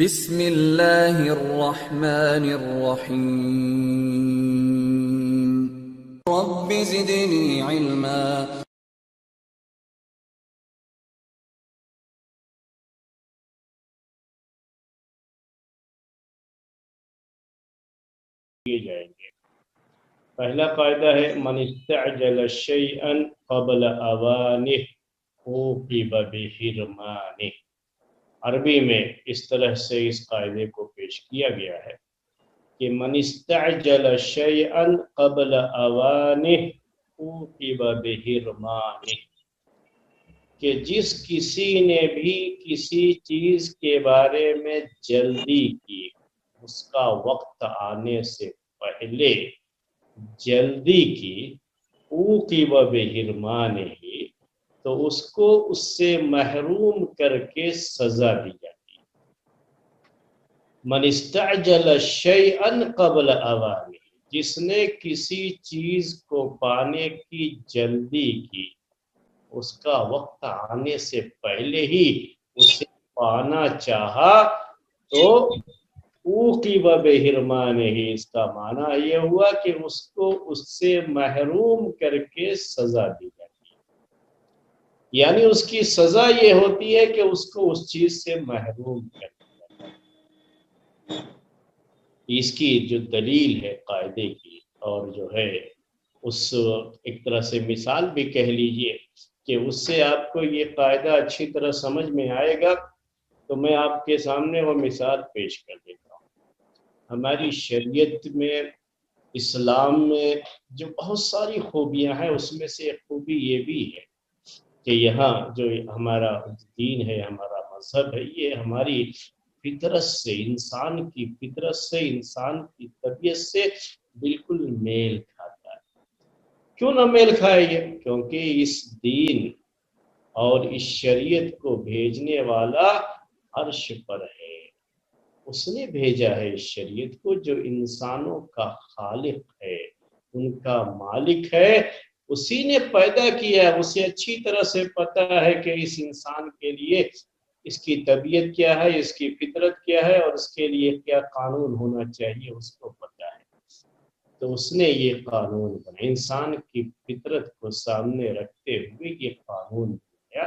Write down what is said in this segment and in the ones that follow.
بسم اللہ الرحمن الرحیم رب زدنی علما۔ کیے جائیں گے۔ پہلا قاعدہ ہے من استعجل شیئا قبل اوانہ عوقب بحرمانہ۔ عربی میں اس طرح سے اس قاعدے کو پیش کیا گیا ہے کہ من استعجل شیئا قبل اوانہ عوقب بحرمانہ، کہ جس کسی نے بھی کسی چیز کے بارے میں جلدی کی، اس کا وقت آنے سے پہلے جلدی کی، عوقب بحرمانہ، تو اس کو اس سے محروم کر کے سزا دی جاتی ہے۔ من استعجل شیئا قبل اوانہ، جس نے کسی چیز کو پانے کی جلدی کی، اس کا وقت آنے سے پہلے ہی اسے پانا چاہا، تو عوقب بحرمانہ، اس کا معنی یہ ہوا کہ اس کو اس سے محروم کر کے سزا دی جاتی ہے۔ یعنی اس کی سزا یہ ہوتی ہے کہ اس کو اس چیز سے محروم کر دیا جاتا ہے۔ اس کی جو دلیل ہے قاعدے کی، اور جو ہے اس ایک طرح سے مثال بھی کہہ لیجئے کہ اس سے آپ کو یہ قاعدہ اچھی طرح سمجھ میں آئے گا، تو میں آپ کے سامنے وہ مثال پیش کر دیتا ہوں۔ ہماری شریعت میں، اسلام میں جو بہت ساری خوبیاں ہیں، اس میں سے ایک خوبی یہ بھی ہے کہ یہاں جو ہمارا دین ہے، ہمارا مذہب ہے، یہ ہماری فطرت سے، انسان کی فطرت سے، انسان کی طبیعت سے بالکل میل کھاتا ہے۔ کیوں نہ میل کھائے یہ؟ کیونکہ اس دین اور اس شریعت کو بھیجنے والا عرش پر ہے۔ اس نے بھیجا ہے اس شریعت کو، جو انسانوں کا خالق ہے، ان کا مالک ہے، اسی نے پیدا کیا ہے۔ اسے اچھی طرح سے پتہ ہے کہ اس انسان کے لیے اس کی طبیعت کیا ہے، اس کی فطرت کیا ہے، اور اس کے لیے کیا قانون ہونا چاہیے، اس کو پتہ ہے۔ تو اس نے یہ قانون بنا، انسان کی فطرت کو سامنے رکھتے ہوئے یہ قانون بنایا،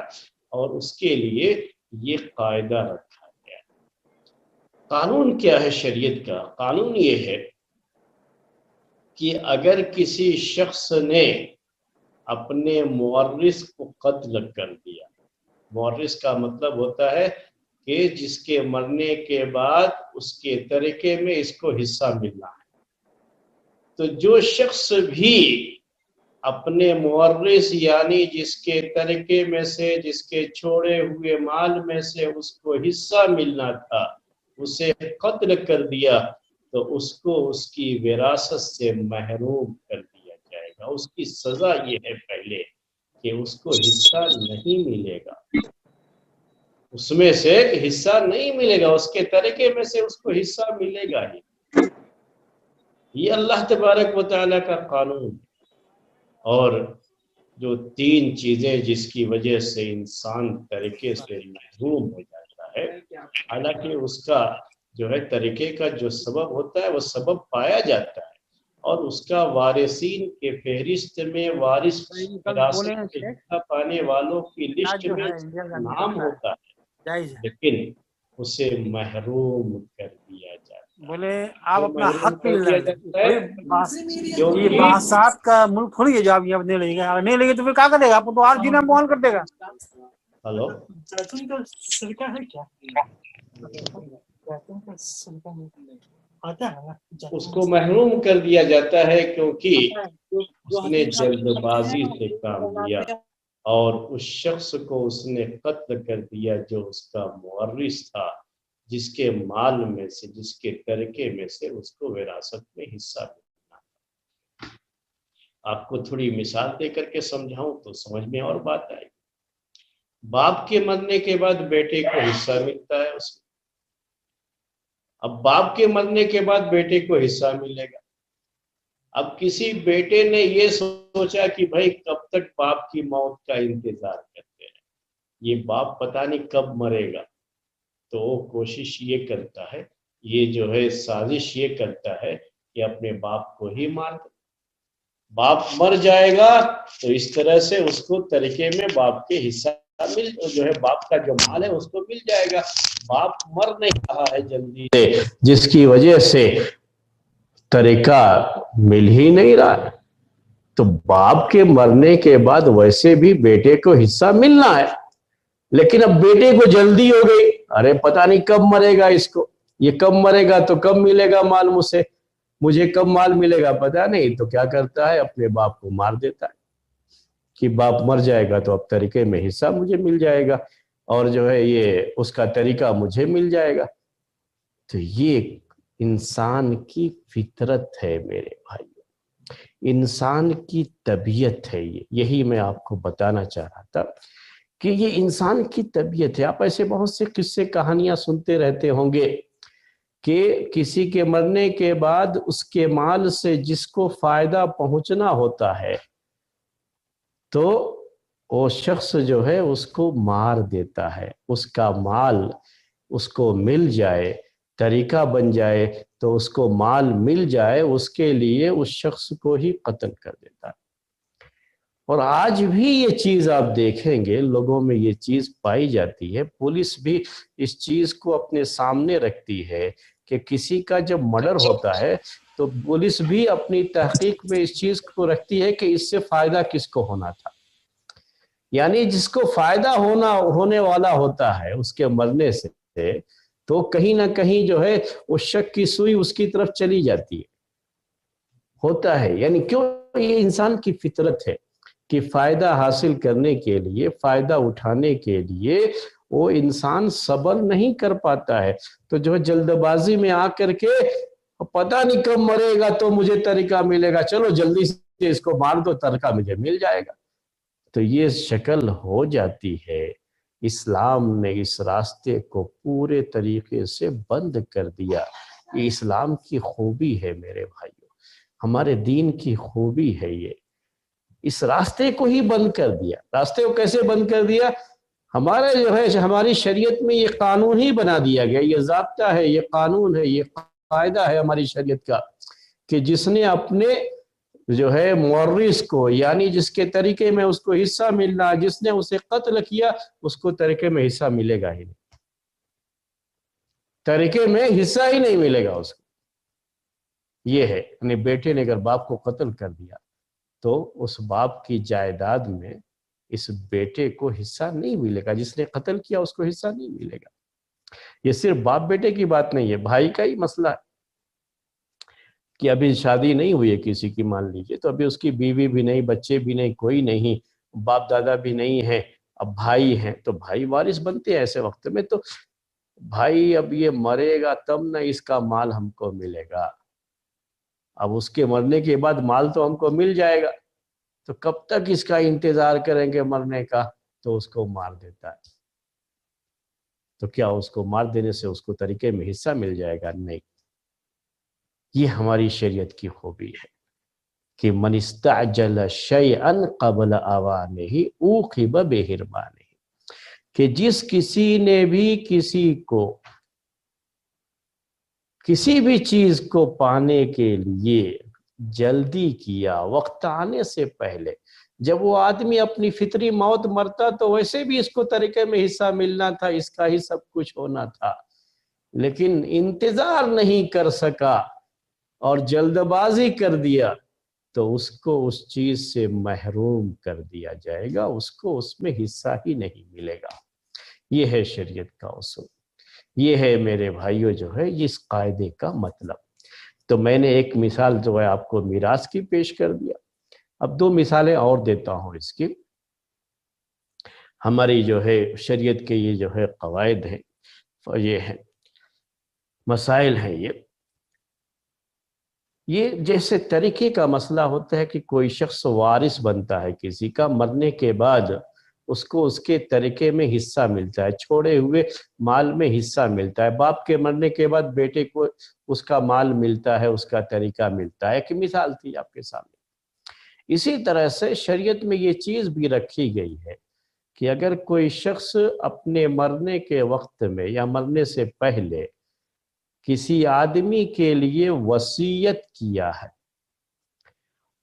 اور اس کے لیے یہ قاعدہ رکھا گیا۔ قانون کیا ہے شریعت کا؟ قانون یہ ہے کہ اگر کسی شخص نے اپنے مورث کو قتل کر دیا، مورث کا مطلب ہوتا ہے کہ جس کے مرنے کے بعد اس کے ترکے میں اس کو حصہ ملنا ہے، تو جو شخص بھی اپنے مورث یعنی جس کے ترکے میں سے، جس کے چھوڑے ہوئے مال میں سے اس کو حصہ ملنا تھا، اسے قتل کر دیا، تو اس کو اس کی وراثت سے محروم کر دیا جائے گا۔ اس کی سزا یہ ہے پہلے کہ اس کو حصہ نہیں ملے گا، اس میں سے حصہ نہیں ملے گا، اس کے ترکے میں سے اس کو حصہ ملے گا ہی۔ یہ اللہ تبارک و تعالیٰ کا قانون ہے۔ اور جو تین چیزیں جس کی وجہ سے انسان ترکے سے محروم ہو جاتا ہے، حالانکہ اس کا جو ہے ترکے کا جو سبب ہوتا ہے وہ سبب پایا جاتا ہے، اور اس کا وارثین کے فہرست میں، وارث وراثت کے حصہ پانے والوں کی لسٹ میں نام ہوتا ہے، لیکن اسے محروم کر دیا جاتا ہے۔ بولے آپ اپنا حق کر دیا جاتا ہے یہ بحثات کا ملک تھوڑی ہے جو آپ یہاں نہیں لیں گے، اگر نہیں لیں گے تو پھر کیا کرے گا؟ آپ کو تو اور جینا محال کر دے گا۔ ہلو، اس کو محروم کر دیا جاتا ہے کیونکہ اس نے جلد بازی سے کام لیا، اور اس شخص کو اس نے قتل کر دیا جو اس کا مورث تھا، جس کے مال میں سے، جس کے ترکے میں سے اس کو وراثت میں حصہ ملنا۔ آپ کو تھوڑی مثال دے کر کے سمجھاؤں تو سمجھ میں اور بات آئے۔ باپ کے مرنے کے بعد بیٹے کو حصہ ملتا ہے اس میں۔ اب باپ کے مرنے کے بعد بیٹے کو حصہ ملے گا۔ اب کسی بیٹے نے یہ سوچا کہ بھائی کب تک باپ کی موت کا انتظار کرتے ہیں، یہ باپ پتہ نہیں کب مرے گا، تو وہ کوشش یہ کرتا ہے، یہ جو ہے سازش یہ کرتا ہے کہ اپنے باپ کو ہی مار دے. باپ مر جائے گا تو اس طرح سے اس کو طریقے میں باپ کے حصہ جو ہے باپ کا جو مال ہے اس کو مل جائے گا. باپ مر نہیں رہا ہے جلدی سے، جس کی وجہ سے طریقہ مل ہی نہیں رہا ہے. تو باپ کے مرنے کے بعد ویسے بھی بیٹے کو حصہ ملنا ہے، لیکن اب بیٹے کو جلدی ہو گئی، ارے پتہ نہیں کب مرے گا، اس کو یہ کب مرے گا تو کب ملے گا مال مجھے کب مال ملے گا پتہ نہیں. تو کیا کرتا ہے، اپنے باپ کو مار دیتا ہے کہ باپ مر جائے گا تو اب طریقے میں حصہ مجھے مل جائے گا، اور جو ہے یہ اس کا طریقہ مجھے مل جائے گا. تو یہ انسان کی فطرت ہے میرے بھائی، انسان کی طبیعت ہے. یہی میں آپ کو بتانا چاہ رہا تھا کہ یہ انسان کی طبیعت ہے. آپ ایسے بہت سے قصے کہانیاں سنتے رہتے ہوں گے کہ کسی کے مرنے کے بعد اس کے مال سے جس کو فائدہ پہنچنا ہوتا ہے تو وہ شخص جو ہے اس کو مار دیتا ہے. اس کا مال اس کو مل جائے، طریقہ بن جائے تو اس کو مال مل جائے، اس کے لیے اس شخص کو ہی قتل کر دیتا ہے. اور آج بھی یہ چیز آپ دیکھیں گے لوگوں میں یہ چیز پائی جاتی ہے. پولیس بھی اس چیز کو اپنے سامنے رکھتی ہے کہ کسی کا جب مرڈر ہوتا ہے تو پولیس بھی اپنی تحقیق میں اس چیز کو رکھتی ہے کہ اس سے فائدہ کس کو ہونا تھا. یعنی جس کو فائدہ ہونے والا ہوتا ہے اس کے مرنے سے تو کہیں نہ کہیں جو ہے اس شک کی سوئی اس کی طرف چلی جاتی ہے، ہوتا ہے. یعنی کیوں، یہ انسان کی فطرت ہے کہ فائدہ حاصل کرنے کے لیے، فائدہ اٹھانے کے لیے وہ انسان صبر نہیں کر پاتا ہے. تو جو جلد بازی میں آ کر کے پتہ نہیں کب مرے گا تو مجھے طریقہ ملے گا، چلو جلدی سے اس کو مار دو، طریقہ مجھے مل جائے گا. تو یہ شکل ہو جاتی ہے. اسلام نے اس راستے کو پورے طریقے سے بند کر دیا. یہ اسلام کی خوبی ہے میرے بھائیوں، ہمارے دین کی خوبی ہے. یہ اس راستے کو ہی بند کر دیا. راستے کو کیسے بند کر دیا؟ ہمارے جو ہے ہماری شریعت میں یہ قانون ہی بنا دیا گیا، یہ ضابطہ ہے، یہ قانون ہے، یہ قاعدہ ہے ہماری شریعت کا کہ جس نے اپنے جو ہے مورث کو، یعنی جس کے طریقے میں اس کو حصہ ملنا، جس نے اسے قتل کیا اس کو طریقے میں حصہ ملے گا ہی نہیں، طریقے میں حصہ ہی نہیں ملے گا اس کو. یہ ہے، یعنی بیٹے نے اگر باپ کو قتل کر دیا تو اس باپ کی جائیداد میں اس بیٹے کو حصہ نہیں ملے گا، جس نے قتل کیا اس کو حصہ نہیں ملے گا. یہ صرف باپ بیٹے کی بات نہیں ہے، بھائی کا ہی مسئلہ ہے کہ ابھی شادی نہیں ہوئی ہے کسی کی، مان لیجئے، تو ابھی اس کی بیوی بھی نہیں، بچے بھی نہیں، کوئی نہیں، باپ دادا بھی نہیں ہے، اب بھائی ہیں تو بھائی وارث بنتے ہیں ایسے وقت میں. تو بھائی اب یہ مرے گا تب نہ اس کا مال ہم کو ملے گا، اب اس کے مرنے کے بعد مال تو ہم کو مل جائے گا، تو کب تک اس کا انتظار کریں گے مرنے کا؟ تو اس کو مار دیتا ہے. تو کیا اس کو مار دینے سے اس کو طریقے میں حصہ مل جائے گا؟ نہیں. یہ ہماری شریعت کی خوبی ہے کہ من استعجل شیئا قبل اوانہ عوقب بحرمانہ، کہ جس کسی نے بھی کسی کو کسی بھی چیز کو پانے کے لیے جلدی کیا وقت آنے سے پہلے، جب وہ آدمی اپنی فطری موت مرتا تو ویسے بھی اس کو طریقے میں حصہ ملنا تھا، اس کا ہی سب کچھ ہونا تھا، لیکن انتظار نہیں کر سکا اور جلد بازی کر دیا تو اس کو اس چیز سے محروم کر دیا جائے گا، اس کو اس میں حصہ ہی نہیں ملے گا. یہ ہے شریعت کا اصول. یہ ہے میرے بھائیوں جو ہے اس قاعدے کا مطلب. تو میں نے ایک مثال جو ہے آپ کو میراث کی پیش کر دیا. اب دو مثالیں اور دیتا ہوں اس کی. ہماری جو ہے شریعت کے یہ جو ہے قواعد ہیں، یہ ہیں مسائل ہیں. یہ جیسے طریقے کا مسئلہ ہوتا ہے کہ کوئی شخص وارث بنتا ہے کسی کا، مرنے کے بعد اس کو اس کے طریقے میں حصہ ملتا ہے، چھوڑے ہوئے مال میں حصہ ملتا ہے. باپ کے مرنے کے بعد بیٹے کو اس کا مال ملتا ہے، اس کا طریقہ ملتا ہے. ایک مثال تھی آپ کے سامنے. اسی طرح سے شریعت میں یہ چیز بھی رکھی گئی ہے کہ اگر کوئی شخص اپنے مرنے کے وقت میں یا مرنے سے پہلے کسی آدمی کے لیے وصیت کیا ہے،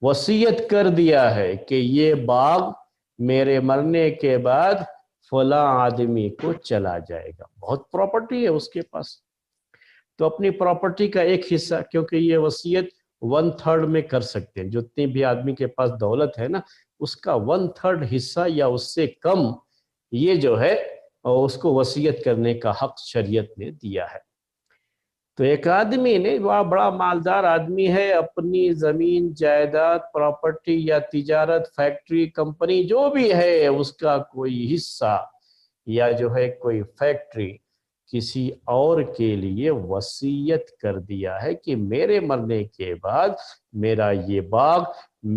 وصیت کر دیا ہے کہ یہ باغ میرے مرنے کے بعد فلاں آدمی کو چلا جائے گا، بہت پراپرٹی ہے اس کے پاس، تو اپنی پراپرٹی کا ایک حصہ، کیونکہ یہ وصیت 1/3 میں کر سکتے ہیں، جتنی بھی آدمی کے پاس دولت ہے نا اس کا 1/3 حصہ یا اس سے کم یہ جو ہے اس کو وصیت کرنے کا حق شریعت نے دیا ہے۔ تو ایک آدمی نے، وہ بڑا مالدار آدمی ہے، اپنی زمین جائیداد پراپرٹی یا تجارت فیکٹری کمپنی جو بھی ہے اس کا کوئی حصہ یا جو ہے کوئی فیکٹری کسی اور کے لیے وصیت کر دیا ہے کہ میرے مرنے کے بعد میرا یہ باغ،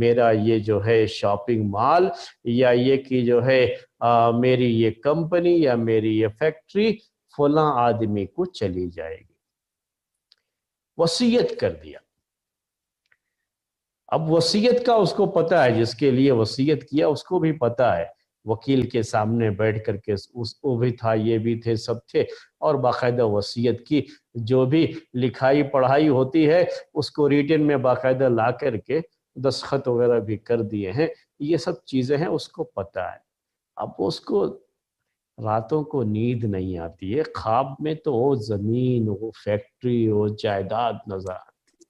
میرا یہ جو ہے شاپنگ مال، یا یہ کہ جو ہے میری یہ کمپنی یا میری یہ فیکٹری فلاں آدمی کو چلی جائے گی، وصیت کر دیا۔ اب وصیت کا اس کو پتا ہے، جس کے لیے وصیت کیا اس کو بھی پتا ہے، وکیل کے سامنے بیٹھ کر کے وہ بھی تھا، یہ بھی تھے، سب تھے، اور باقاعدہ وصیت کی، جو بھی لکھائی پڑھائی ہوتی ہے اس کو ریٹن میں باقاعدہ لا کر کے دستخط وغیرہ بھی کر دیے ہیں، یہ سب چیزیں ہیں، اس کو پتا ہے۔ اب اس کو راتوں کو نیند نہیں آتی ہے، خواب میں تو وہ زمین، وہ فیکٹری، وہ جائیداد نظر آتی۔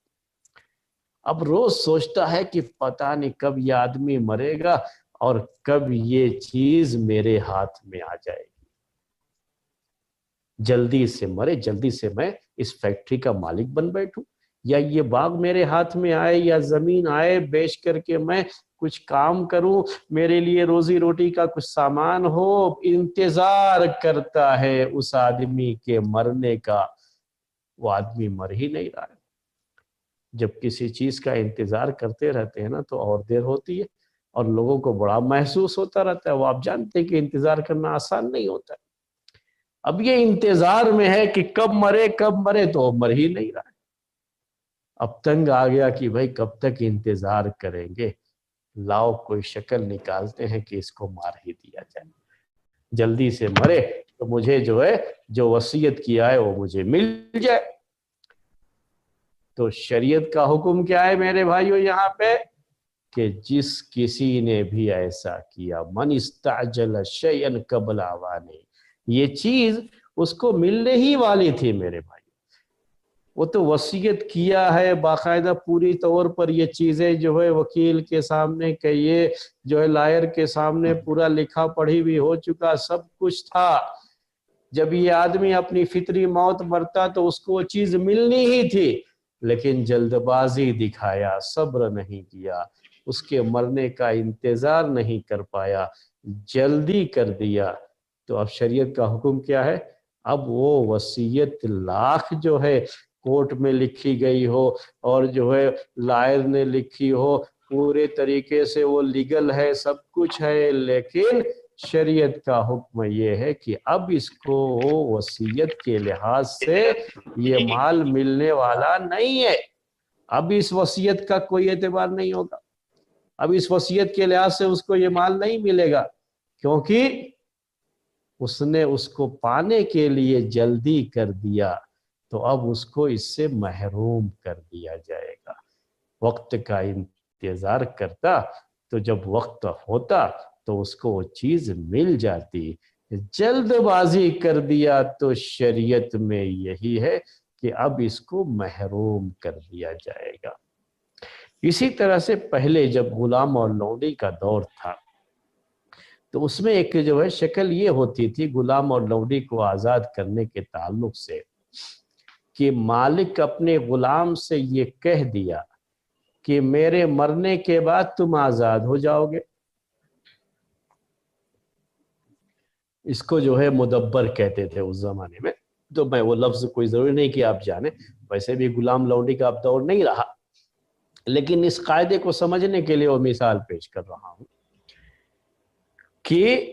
اب روز سوچتا ہے کہ پتہ نہیں کب یہ آدمی مرے گا اور کب یہ چیز میرے ہاتھ میں آ جائے گی، جلدی سے مرے، جلدی سے میں اس فیکٹری کا مالک بن بیٹھوں، یا یہ باغ میرے ہاتھ میں آئے، یا زمین آئے بیچ کر کے میں کچھ کام کروں، میرے لیے روزی روٹی کا کچھ سامان ہو۔ انتظار کرتا ہے اس آدمی کے مرنے کا، وہ آدمی مر ہی نہیں رہا ہے۔ جب کسی چیز کا انتظار کرتے رہتے ہیں نا تو اور دیر ہوتی ہے، اور لوگوں کو بڑا محسوس ہوتا رہتا ہے، وہ آپ جانتے ہیں کہ انتظار کرنا آسان نہیں ہوتا ہے۔ اب یہ انتظار میں ہے کہ کب مرے کب مرے، تو وہ مر ہی نہیں رہا ہے۔ اب تنگ آ گیا کہ بھائی کب تک انتظار کریں گے، لاؤ کوئی شکل نکالتے ہیں کہ اس کو مار ہی دیا جائے، جلدی سے مرے تو مجھے جو ہے جو وصیت کیا ہے وہ مجھے مل جائے۔ تو شریعت کا حکم کیا ہے میرے بھائیو یہاں پہ، کہ جس کسی نے بھی ایسا کیا، من استعجل شیئا قبل اوانہ، یہ چیز اس کو ملنے ہی والی تھی میرے بھائی، وہ تو وصیت کیا ہے باقاعدہ پوری طور پر، یہ چیزیں جو ہے وکیل کے سامنے کہ یہ جو ہے لائر کے سامنے پورا لکھا پڑھی بھی ہو چکا، سب کچھ تھا۔ جب یہ آدمی اپنی فطری موت مرتا تو اس کو وہ چیز ملنی ہی تھی، لیکن جلد بازی دکھایا، صبر نہیں کیا، اس کے مرنے کا انتظار نہیں کر پایا، جلدی کر دیا۔ تو اب شریعت کا حکم کیا ہے، اب وہ وصیت لاکھ جو ہے کورٹ میں لکھی گئی ہو اور جو ہے لائر نے لکھی ہو، پورے طریقے سے وہ لیگل ہے، سب کچھ ہے، لیکن شریعت کا حکم یہ ہے کہ اب اس کو وصیت کے لحاظ سے یہ مال ملنے والا نہیں ہے، اب اس وصیت کا کوئی اعتبار نہیں ہوگا، اب اس وصیت کے لحاظ سے اس کو یہ مال نہیں ملے گا، کیونکہ اس نے اس کو پانے کے لیے جلدی کر دیا، تو اب اس کو اس سے محروم کر دیا جائے گا۔ وقت کا انتظار کرتا تو جب وقت ہوتا تو اس کو وہ چیز مل جاتی، جلد بازی کر دیا تو شریعت میں یہی ہے کہ اب اس کو محروم کر دیا جائے گا۔ اسی طرح سے پہلے جب غلام اور لونڈی کا دور تھا تو اس میں ایک جو ہے شکل یہ ہوتی تھی غلام اور لونڈی کو آزاد کرنے کے تعلق سے، کہ مالک اپنے غلام سے یہ کہہ دیا کہ میرے مرنے کے بعد تم آزاد ہو جاؤ گے، اس کو جو ہے مدبر کہتے تھے اس زمانے میں، تو میں وہ لفظ کوئی ضروری نہیں کہ آپ جانیں، ویسے بھی غلام لونڈی کا اب دور نہیں رہا، لیکن اس قاعدے کو سمجھنے کے لیے وہ مثال پیش کر رہا ہوں کہ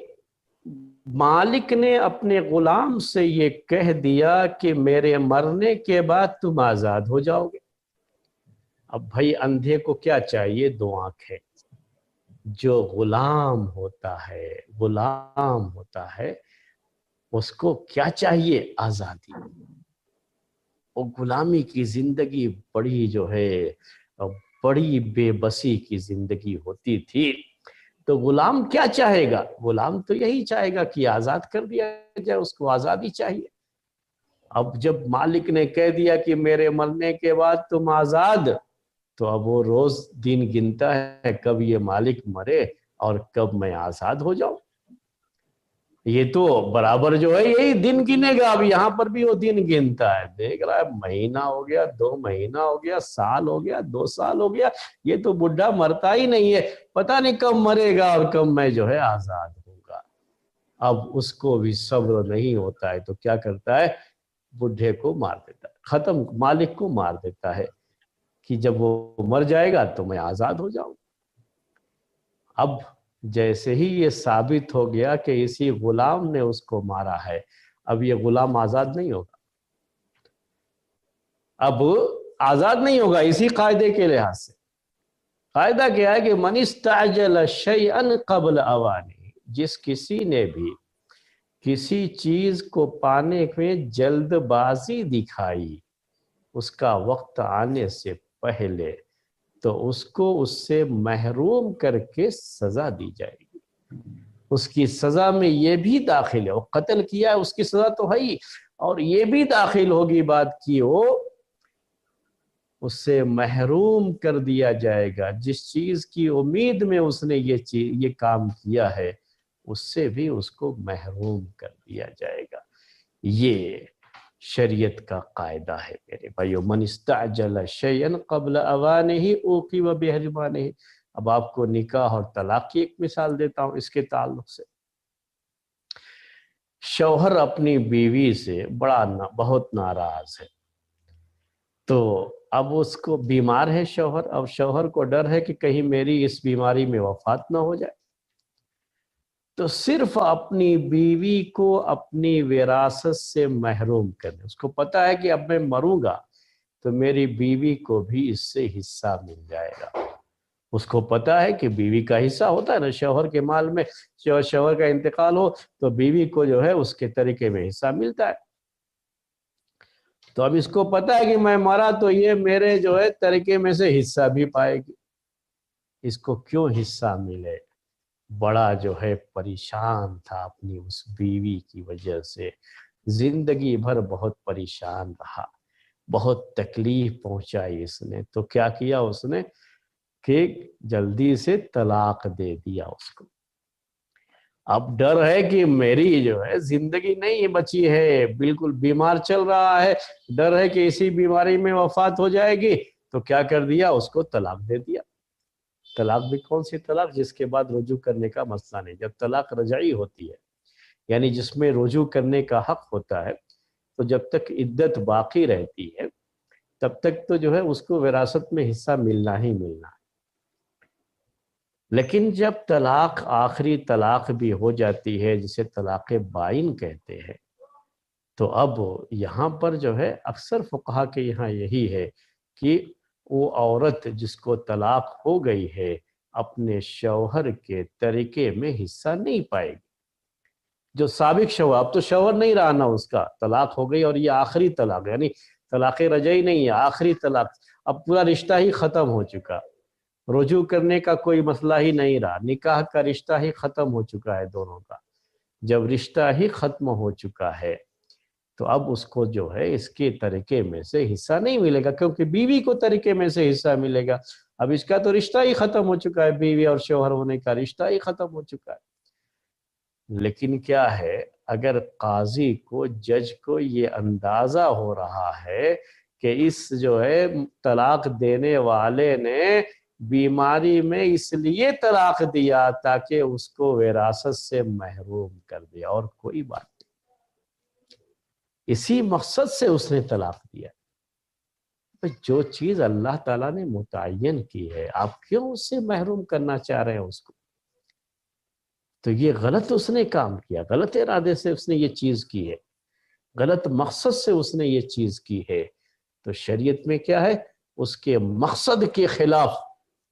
مالک نے اپنے غلام سے یہ کہہ دیا کہ میرے مرنے کے بعد تم آزاد ہو جاؤ گے۔ اب بھائی اندھے کو کیا چاہیے؟ 2 آنکھیں، جو غلام ہوتا ہے اس کو کیا چاہیے؟ آزادی۔ وہ غلامی کی زندگی بڑی بے بسی کی زندگی ہوتی تھی۔ تو غلام کیا چاہے گا؟ غلام تو یہی چاہے گا کہ آزاد کر دیا جائے، اس کو آزادی چاہیے۔ اب جب مالک نے کہہ دیا کہ میرے مرنے کے بعد تم آزاد، تو اب وہ روز دن گنتا ہے کب یہ مالک مرے اور کب میں آزاد ہو جاؤں۔ یہ تو برابر جو ہے یہی دن گنے گا۔ اب یہاں پر بھی وہ دن گنتا ہے، دیکھ رہا ہے مہینہ ہو گیا، 2 مہینہ ہو گیا، سال ہو گیا، 2 سال ہو گیا، یہ تو بڈھا مرتا ہی نہیں ہے، پتہ نہیں کب مرے گا اور کب میں جو ہے آزاد ہوں گا۔ اب اس کو بھی صبر نہیں ہوتا ہے تو کیا کرتا ہے؟ بڈھے کو مار دیتا ہے، مالک کو مار دیتا ہے کہ جب وہ مر جائے گا تو میں آزاد ہو جاؤں۔ اب جیسے ہی یہ ثابت ہو گیا کہ اسی غلام نے اس کو مارا ہے، اب یہ غلام آزاد نہیں ہوگا، اب آزاد نہیں ہوگا اسی قاعدے کے لحاظ سے۔ قاعدہ کیا ہے کہ من استعجل شیئا قبل اوانہ، جس کسی نے بھی کسی چیز کو پانے میں جلد بازی دکھائی اس کا وقت آنے سے پہلے، تو اس کو اس سے محروم کر کے سزا دی جائے گی۔ اس کی سزا میں یہ بھی داخل ہے، وہ قتل کیا ہے اس کی سزا تو ہے ہی، اور یہ بھی داخل ہوگی بات کی وہ اس سے محروم کر دیا جائے گا۔ جس چیز کی امید میں اس نے یہ کام کیا ہے اس سے بھی اس کو محروم کر دیا جائے گا۔ یہ شریعت کا قاعدہ ہے میرے بھائیو، من استعجل شیئا قبل اوانہ عوقب بحرمانہ۔ اب آپ کو نکاح اور طلاق کی ایک مثال دیتا ہوں اس کے تعلق سے۔ شوہر اپنی بیوی سے بہت ناراض ہے، تو اب اس کو بیمار ہے شوہر، اب شوہر کو ڈر ہے کہ کہیں میری اس بیماری میں وفات نہ ہو جائے، تو صرف اپنی بیوی کو اپنی وراثت سے محروم کرنے۔ اس کو پتا ہے کہ اب میں مروں گا تو میری بیوی کو بھی اس سے حصہ مل جائے گا۔ اس کو پتا ہے کہ بیوی کا حصہ ہوتا ہے نا شوہر کے مال میں، شوہر کا انتقال ہو تو بیوی کو جو ہے اس کے طریقے میں حصہ ملتا ہے۔ تو اب اس کو پتا ہے کہ میں مرا تو یہ میرے جو ہے طریقے میں سے حصہ بھی پائے گی۔ اس کو کیوں حصہ ملے؟ بڑا جو ہے پریشان تھا اپنی اس بیوی کی وجہ سے، زندگی بھر بہت پریشان رہا، بہت تکلیف پہنچائی اس نے، تو کیا کیا اس نے کہ جلدی سے طلاق دے دیا اس کو۔ اب ڈر ہے کہ میری جو ہے زندگی نہیں بچی ہے، بالکل بیمار چل رہا ہے، ڈر ہے کہ اسی بیماری میں وفات ہو جائے گی، تو کیا کر دیا؟ اس کو طلاق دے دیا۔ طلاق بھی کون سی طلاق؟ جس کے بعد رجوع کرنے کا مسئلہ نہیں۔ جب طلاق رجعی ہوتی ہے یعنی جس میں رجوع کرنے کا حق ہوتا ہے، تو جب تک عدت باقی رہتی ہے تب تک تو جو ہے اس کو وراثت میں حصہ ملنا ہی ملنا ہے۔ لیکن جب طلاق آخری طلاق بھی ہو جاتی ہے جسے طلاق بائن کہتے ہیں، تو اب یہاں پر جو ہے اکثر فقہا کے یہاں یہی ہے کہ وہ عورت جس کو طلاق ہو گئی ہے اپنے شوہر کے طریقے میں حصہ نہیں پائے گی۔ جو سابق شوہر، اب تو شوہر نہیں رہا نا اس کا، طلاق ہو گئی اور یہ آخری طلاق، یعنی طلاق رجعی نہیں ہے، آخری طلاق، اب پورا رشتہ ہی ختم ہو چکا، رجوع کرنے کا کوئی مسئلہ ہی نہیں رہا، نکاح کا رشتہ ہی ختم ہو چکا ہے دونوں کا۔ جب رشتہ ہی ختم ہو چکا ہے تو اب اس کو جو ہے اس کے طریقے میں سے حصہ نہیں ملے گا، کیونکہ بیوی کو طریقے میں سے حصہ ملے گا۔ اب اس کا تو رشتہ ہی ختم ہو چکا ہے، بیوی اور شوہر ہونے کا رشتہ ہی ختم ہو چکا ہے۔ لیکن کیا ہے، اگر قاضی کو، جج کو یہ اندازہ ہو رہا ہے کہ اس جو ہے طلاق دینے والے نے بیماری میں اس لیے طلاق دیا تاکہ اس کو وراثت سے محروم کر دیا، اور کوئی بات نہیں، اسی مقصد سے اس نے طلاق دیا۔ جو چیز اللہ تعالیٰ نے متعین کی ہے آپ کیوں اس سے محروم کرنا چاہ رہے ہیں اس کو؟ تو یہ غلط اس نے کام کیا، غلط ارادے سے اس نے یہ چیز کی ہے، غلط مقصد سے اس نے یہ چیز کی ہے۔ تو شریعت میں کیا ہے، اس کے مقصد کے خلاف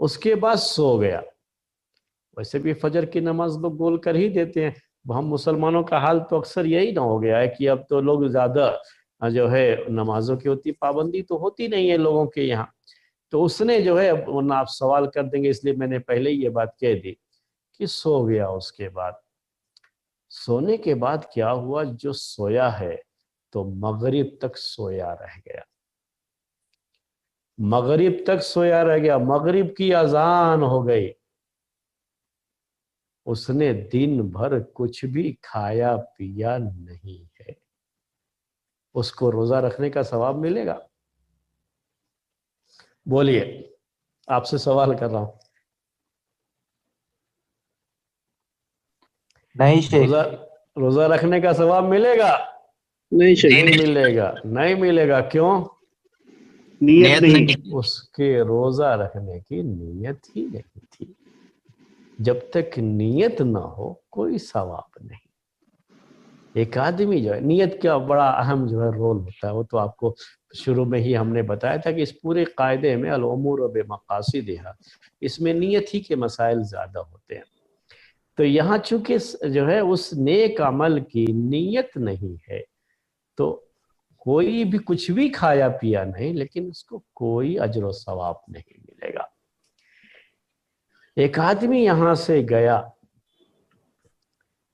اس کے بعد سو گیا. ویسے بھی فجر کی نماز لوگ گول کر ہی دیتے ہیں. ہم مسلمانوں کا حال تو اکثر یہی نہ ہو گیا ہے کہ اب تو لوگ زیادہ جو ہے نمازوں کی ہوتی پابندی تو ہوتی نہیں ہے لوگوں کے یہاں. تو اس نے جو ہے ورنہ آپ سوال کر دیں گے اس لیے میں نے پہلے ہی یہ بات کہہ دی کہ سو گیا. اس کے بعد سونے کے بعد کیا ہوا, جو سویا ہے تو مغرب تک سویا رہ گیا. مغرب تک سویا رہ گیا. مغرب کی اذان ہو گئی. اس نے دن بھر کچھ بھی کھایا پیا نہیں ہے. اس کو روزہ رکھنے کا ثواب ملے گا؟ بولیے, آپ سے سوال کر رہا ہوں. نہیں شیخ, روزہ رکھنے کا ثواب ملے گا؟ نہیں ملے گا. نہیں ملے گا. کیوں؟ نیت نہیں. اس کے روزہ رکھنے کی نیت ہی نہیں تھی. جب تک نیت نہ ہو کوئی ثواب نہیں. ایک آدمی جو ہے, نیت کا بڑا اہم جو ہے رول ہوتا ہے, وہ تو آپ کو شروع میں ہی ہم نے بتایا تھا کہ اس پورے قاعدے میں الامور بمقاصدها, اس میں نیت ہی کے مسائل زیادہ ہوتے ہیں. تو یہاں چونکہ جو ہے اس نیک عمل کی نیت نہیں ہے تو کوئی بھی کچھ بھی کھایا پیا نہیں, لیکن اس کو کوئی اجر و ثواب نہیں ملے گا. ایک آدمی یہاں سے گیا,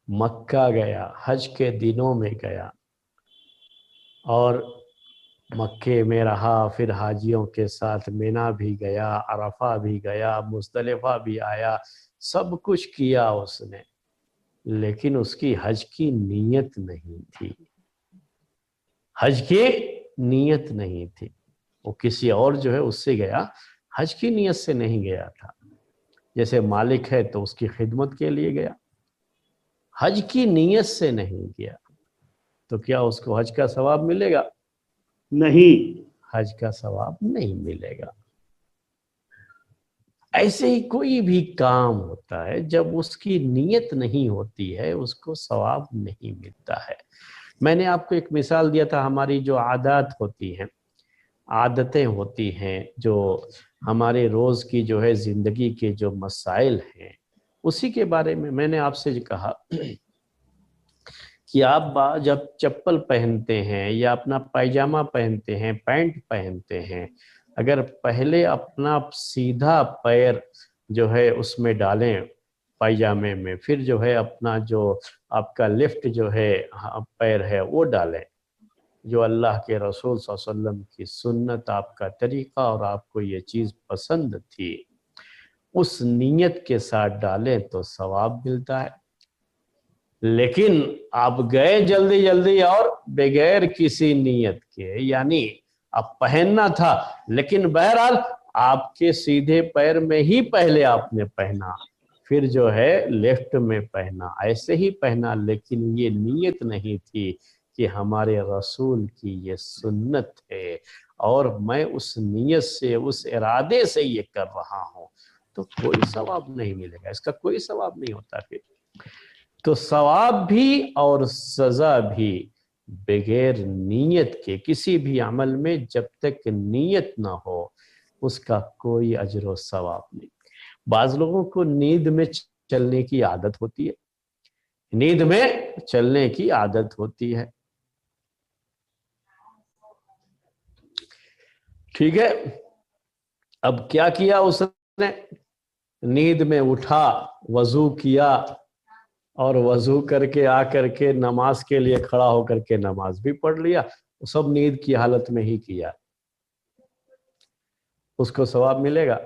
مکہ گیا, حج کے دنوں میں گیا اور مکے میں رہا, پھر حاجیوں کے ساتھ مینا بھی گیا, عرفہ بھی گیا, مزدلفہ بھی آیا, سب کچھ کیا اس نے, لیکن اس کی حج کی نیت نہیں تھی. حج کی نیت نہیں تھی. وہ کسی اور جو ہے اس سے گیا, حج کی نیت سے نہیں گیا تھا. جیسے مالک ہے تو اس کی خدمت کے لیے گیا, حج کی نیت سے نہیں گیا. تو کیا اس کو حج کا ثواب ملے گا؟ نہیں, حج کا ثواب نہیں ملے گا. ایسے ہی کوئی بھی کام ہوتا ہے جب اس کی نیت نہیں ہوتی ہے اس کو ثواب نہیں ملتا ہے. میں نے آپ کو ایک مثال دیا تھا, ہماری جو عادات ہوتی ہیں, عادتیں ہوتی ہیں, جو ہمارے روز کی جو ہے زندگی کے جو مسائل ہیں, اسی کے بارے میں نے آپ سے کہا کہ آپ جب چپل پہنتے ہیں یا اپنا پائجامہ پہنتے ہیں, پینٹ پہنتے ہیں, اگر پہلے اپنا سیدھا پیر جو ہے اس میں ڈالیں پائجامے میں, پھر جو ہے اپنا جو آپ کا لیفٹ جو ہے پیر ہے وہ ڈالیں, جو اللہ کے رسول صلی اللہ علیہ وسلم کی سنت, آپ کا طریقہ اور آپ کو یہ چیز پسند تھی, اس نیت کے ساتھ ڈالیں تو ثواب ملتا ہے. لیکن آپ گئے جلدی جلدی اور بغیر کسی نیت کے, یعنی اب پہننا تھا لیکن بہرحال آپ کے سیدھے پیر میں ہی پہلے آپ نے پہنا, پھر جو ہے لیفٹ میں پہنا, ایسے ہی پہنا, لیکن یہ نیت نہیں تھی کہ ہمارے رسول کی یہ سنت ہے اور میں اس نیت سے, اس ارادے سے یہ کر رہا ہوں, تو کوئی ثواب نہیں ملے گا, اس کا کوئی ثواب نہیں ہوتا. پھر تو ثواب بھی اور سزا بھی بغیر نیت کے کسی بھی عمل میں جب تک نیت نہ ہو اس کا کوئی اجر و ثواب نہیں. بعض لوگوں کو نیند میں چلنے کی عادت ہوتی ہے, نیند میں چلنے کی عادت ہوتی ہے, ٹھیک ہے. اب کیا کیا اس نے, نیند میں اٹھا, وضو کیا اور وضو کر کے آ کر کے نماز کے لیے کھڑا ہو کر کے نماز بھی پڑھ لیا, سب نیند کی حالت میں ہی کیا, اس کو ثواب ملے گا؟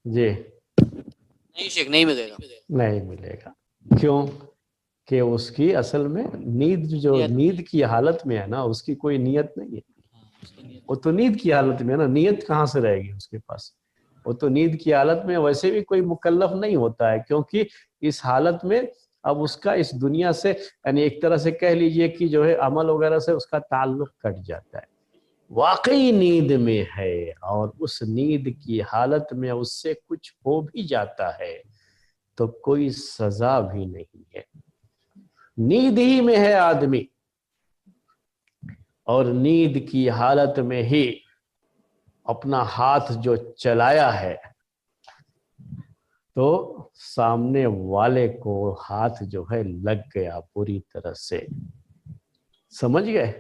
جی نہیں شیخ, نہیں ملے گا. نہیں ملے گا. کیوں کہ اس کی اصل میں نیند کی حالت میں ہے نا, اس کی کوئی نیت نہیں ہے. وہ تو نیند کی حالت میں ہے نا, نیت کہاں سے رہے گی اس کے پاس؟ وہ تو نیند کی حالت میں ویسے بھی کوئی مکلف نہیں ہوتا ہے, کیونکہ اس حالت میں اب اس کا اس دنیا سے, یعنی ایک طرح سے کہہ لیجئے کہ جو ہے عمل وغیرہ سے اس کا تعلق کٹ جاتا ہے. واقعی نیند میں ہے اور اس نیند کی حالت میں اس سے کچھ ہو بھی جاتا ہے تو کوئی سزا بھی نہیں ہے. نیند ہی میں ہے آدمی اور نیند کی حالت میں ہی اپنا ہاتھ جو چلایا ہے تو سامنے والے کو ہاتھ جو ہے لگ گیا پوری طرح سے. سمجھ گئے؟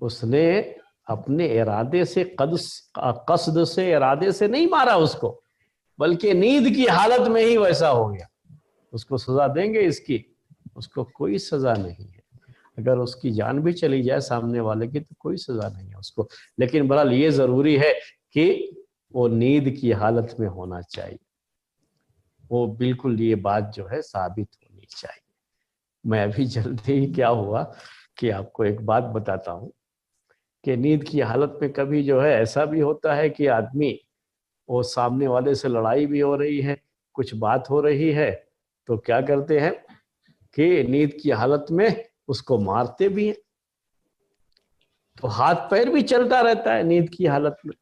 اس نے اپنے ارادے سے قصد سے ارادے سے نہیں مارا اس کو، بلکہ نیند کی حالت میں ہی ویسا ہو گیا. اس کو سزا دیں گے اس کی؟ اس کو کوئی سزا نہیں ہے. اگر اس کی جان بھی چلی جائے سامنے والے کی تو کوئی سزا نہیں ہے اس کو. لیکن بہرحال یہ ضروری ہے کہ وہ نیند کی حالت میں ہونا چاہیے. وہ بالکل یہ بات جو ہے ثابت ہونی چاہیے. میں ابھی جلدی ہی کیا ہوا کہ آپ کو ایک بات بتاتا ہوں کہ نیند کی حالت میں کبھی جو ہے ایسا بھی ہوتا ہے کہ آدمی وہ سامنے والے سے لڑائی بھی ہو رہی ہے، کچھ بات ہو رہی ہے، تو کیا کرتے ہیں کہ نیند کی حالت میں اس کو مارتے بھی ہیں. تو ہاتھ پیر بھی چلتا رہتا ہے نیند کی حالت میں.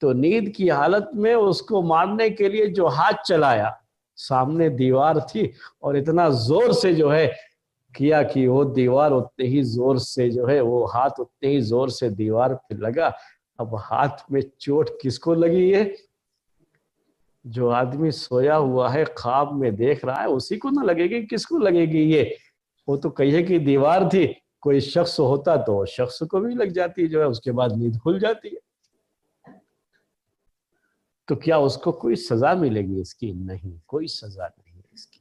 تو نیند کی حالت میں اس کو مارنے کے لیے جو ہاتھ چلایا، سامنے دیوار تھی اور اتنا زور سے جو ہے کیا کہ وہ دیوار اتنے ہی زور سے جو ہے وہ ہاتھ اتنے ہی زور سے دیوار پہ لگا. اب ہاتھ میں چوٹ کس کو لگی ہے؟ جو آدمی سویا ہوا ہے خواب میں دیکھ رہا ہے اسی کو نہ لگے گی. کس کو لگے گی یہ؟ وہ تو کہیے کہ دیوار تھی، کوئی شخص ہوتا تو شخص کو بھی لگ جاتی جو ہے، اس کے بعد نیند کھل جاتی ہے. تو کیا اس کو کوئی سزا ملے گی اس کی؟ نہیں، کوئی سزا نہیں ہے اس کی،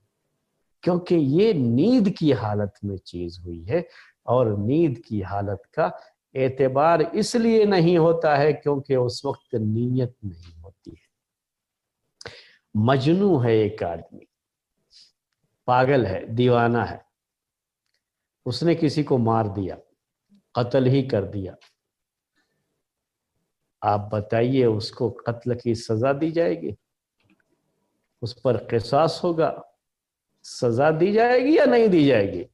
کیونکہ یہ نیند کی حالت میں چیز ہوئی ہے. اور نیند کی حالت کا اعتبار اس لیے نہیں ہوتا ہے کیونکہ اس وقت نیت نہیں ہوتی ہے. مجنون ہے ایک آدمی، پاگل ہے، دیوانہ ہے، اس نے کسی کو مار دیا، قتل ہی کر دیا. آپ بتائیے اس کو قتل کی سزا دی جائے گی؟ اس پر قصاص ہوگا، سزا دی جائے گی یا نہیں دی جائے گی؟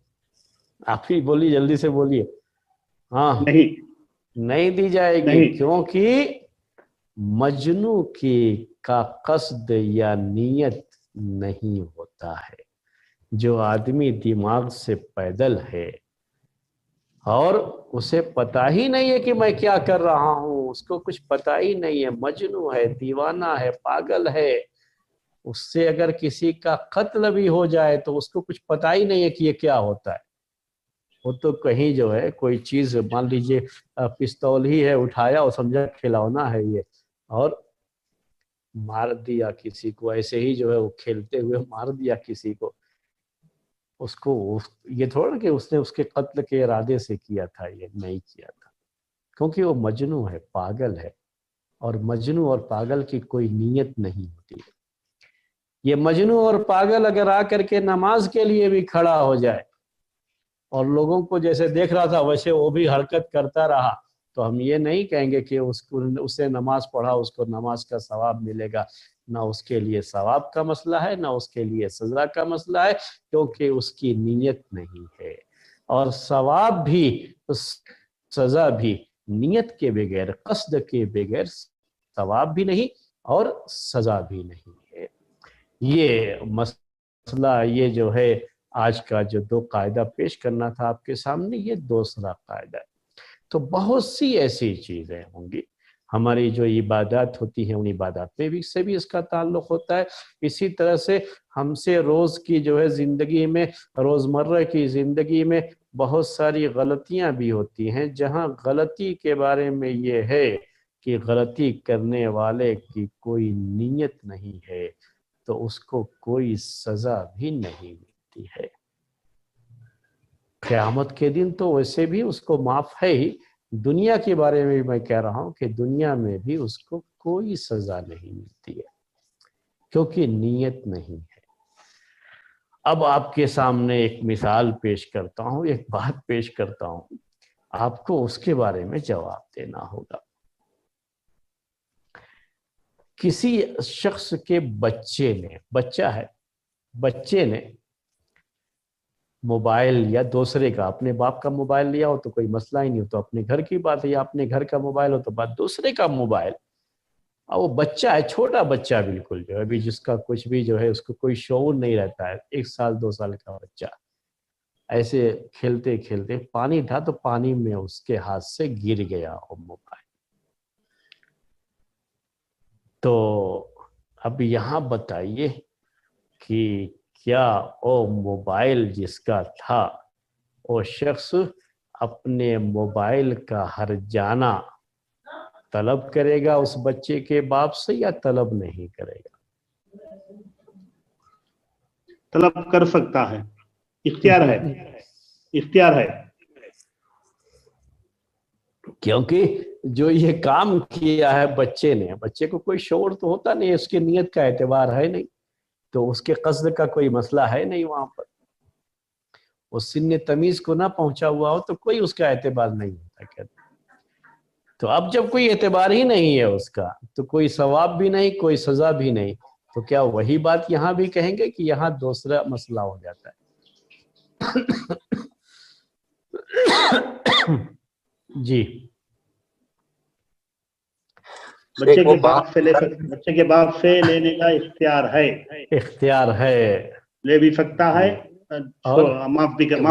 آپ ہی بولیے، جلدی سے بولیے. ہاں، نہیں دی جائے گی، کیونکہ مجنو کا قصد یا نیت نہیں ہوتا ہے. جو آدمی دماغ سے پیدل ہے اور اسے پتا ہی نہیں ہے کہ میں کیا کر رہا ہوں، اس کو کچھ پتا ہی نہیں ہے، مجنو ہے، دیوانہ ہے، پاگل ہے، اس سے اگر کسی کا قتل بھی ہو جائے تو اس کو کچھ پتا ہی نہیں ہے کہ یہ کیا ہوتا ہے. وہ تو کہیں جو ہے کوئی چیز، مان لیجئے پستول ہی ہے، اٹھایا اور سمجھا کھلونا ہے یہ، اور مار دیا کسی کو. ایسے ہی جو ہے وہ کھیلتے ہوئے مار دیا کسی کو. اس کو یہ تھوڑا کہ اس نے اس کے قتل کے ارادے سے کیا تھا، یہ نہیں کیا تھا، کیونکہ وہ مجنون ہے، پاگل ہے. اور مجنون اور پاگل کی کوئی نیت نہیں ہوتی ہے. یہ مجنون اور پاگل اگر آ کر کے نماز کے لیے بھی کھڑا ہو جائے اور لوگوں کو جیسے دیکھ رہا تھا ویسے وہ بھی حرکت کرتا رہا، تو ہم یہ نہیں کہیں گے کہ اسے نماز پڑھا اس کو نماز کا ثواب ملے گا. نہ اس کے لیے ثواب کا مسئلہ ہے، نہ اس کے لیے سزا کا مسئلہ ہے، کیونکہ اس کی نیت نہیں ہے. اور ثواب بھی سزا بھی نیت کے بغیر، قصد کے بغیر ثواب بھی نہیں اور سزا بھی نہیں ہے. یہ مسئلہ، یہ جو ہے آج کا جو دو قاعدہ پیش کرنا تھا آپ کے سامنے، یہ دوسرا قاعدہ ہے. تو بہت سی ایسی چیزیں ہوں گی، ہماری جو عبادات ہوتی ہیں ان عبادات میں بھی سے بھی اس کا تعلق ہوتا ہے. اسی طرح سے ہم سے روز کی جو ہے زندگی میں، روزمرہ کی زندگی میں بہت ساری غلطیاں بھی ہوتی ہیں، جہاں غلطی کے بارے میں یہ ہے کہ غلطی کرنے والے کی کوئی نیت نہیں ہے تو اس کو کوئی سزا بھی نہیں ملتی ہے. قیامت کے دن تو ویسے بھی اس کو معاف ہے ہی، دنیا کے بارے میں میں کہہ رہا ہوں کہ دنیا میں بھی اس کو کوئی سزا نہیں ملتی ہے کیونکہ نیت نہیں ہے. اب آپ کے سامنے ایک مثال پیش کرتا ہوں، ایک بات پیش کرتا ہوں، آپ کو اس کے بارے میں جواب دینا ہوگا. کسی شخص کے بچے نے موبائل یا دوسرے کا، اپنے باپ کا موبائل لیا ہو تو کوئی مسئلہ ہی نہیں ہو، تو اپنے گھر کی بات ہے، یا اپنے گھر کا موبائل ہو تو بات دوسرے کا موبائل. اور وہ بچہ ہے، چھوٹا بچہ بالکل، جو ہے ابھی جس کا کچھ بھی جو ہے اس کو کوئی شعور نہیں رہتا ہے، 1 سال 2 سال کا بچہ، ایسے کھیلتے کھیلتے پانی تھا تو پانی میں اس کے ہاتھ سے گر گیا وہ موبائل. تو اب یہاں بتائیے کہ کیا وہ موبائل جس کا تھا وہ شخص اپنے موبائل کا ہرجانہ طلب کرے گا اس بچے کے باپ سے یا طلب نہیں کرے گا؟ طلب کر سکتا ہے، اختیار ہے، اختیار ہے، کیونکہ جو یہ کام کیا ہے بچے نے، بچے کو کوئی شعور تو ہوتا نہیں، اس کی نیت کا اعتبار ہے نہیں، تو اس کے قصد کا کوئی مسئلہ ہے نہیں وہاں پر، وہ سن تمیز کو نہ پہنچا ہوا ہو تو کوئی اس کا اعتبار نہیں ہوتا کہتے۔ تو اب جب کوئی اعتبار ہی نہیں ہے اس کا تو کوئی ثواب بھی نہیں، کوئی سزا بھی نہیں، تو کیا وہی بات یہاں بھی کہیں گے کہ یہاں دوسرا مسئلہ ہو جاتا ہے؟ جی بچے کے باپ سے لینے کا اختیار ہے، اختیار ہے، لے بھی سکتا ہے، اور معاف بھی وہ کر الگ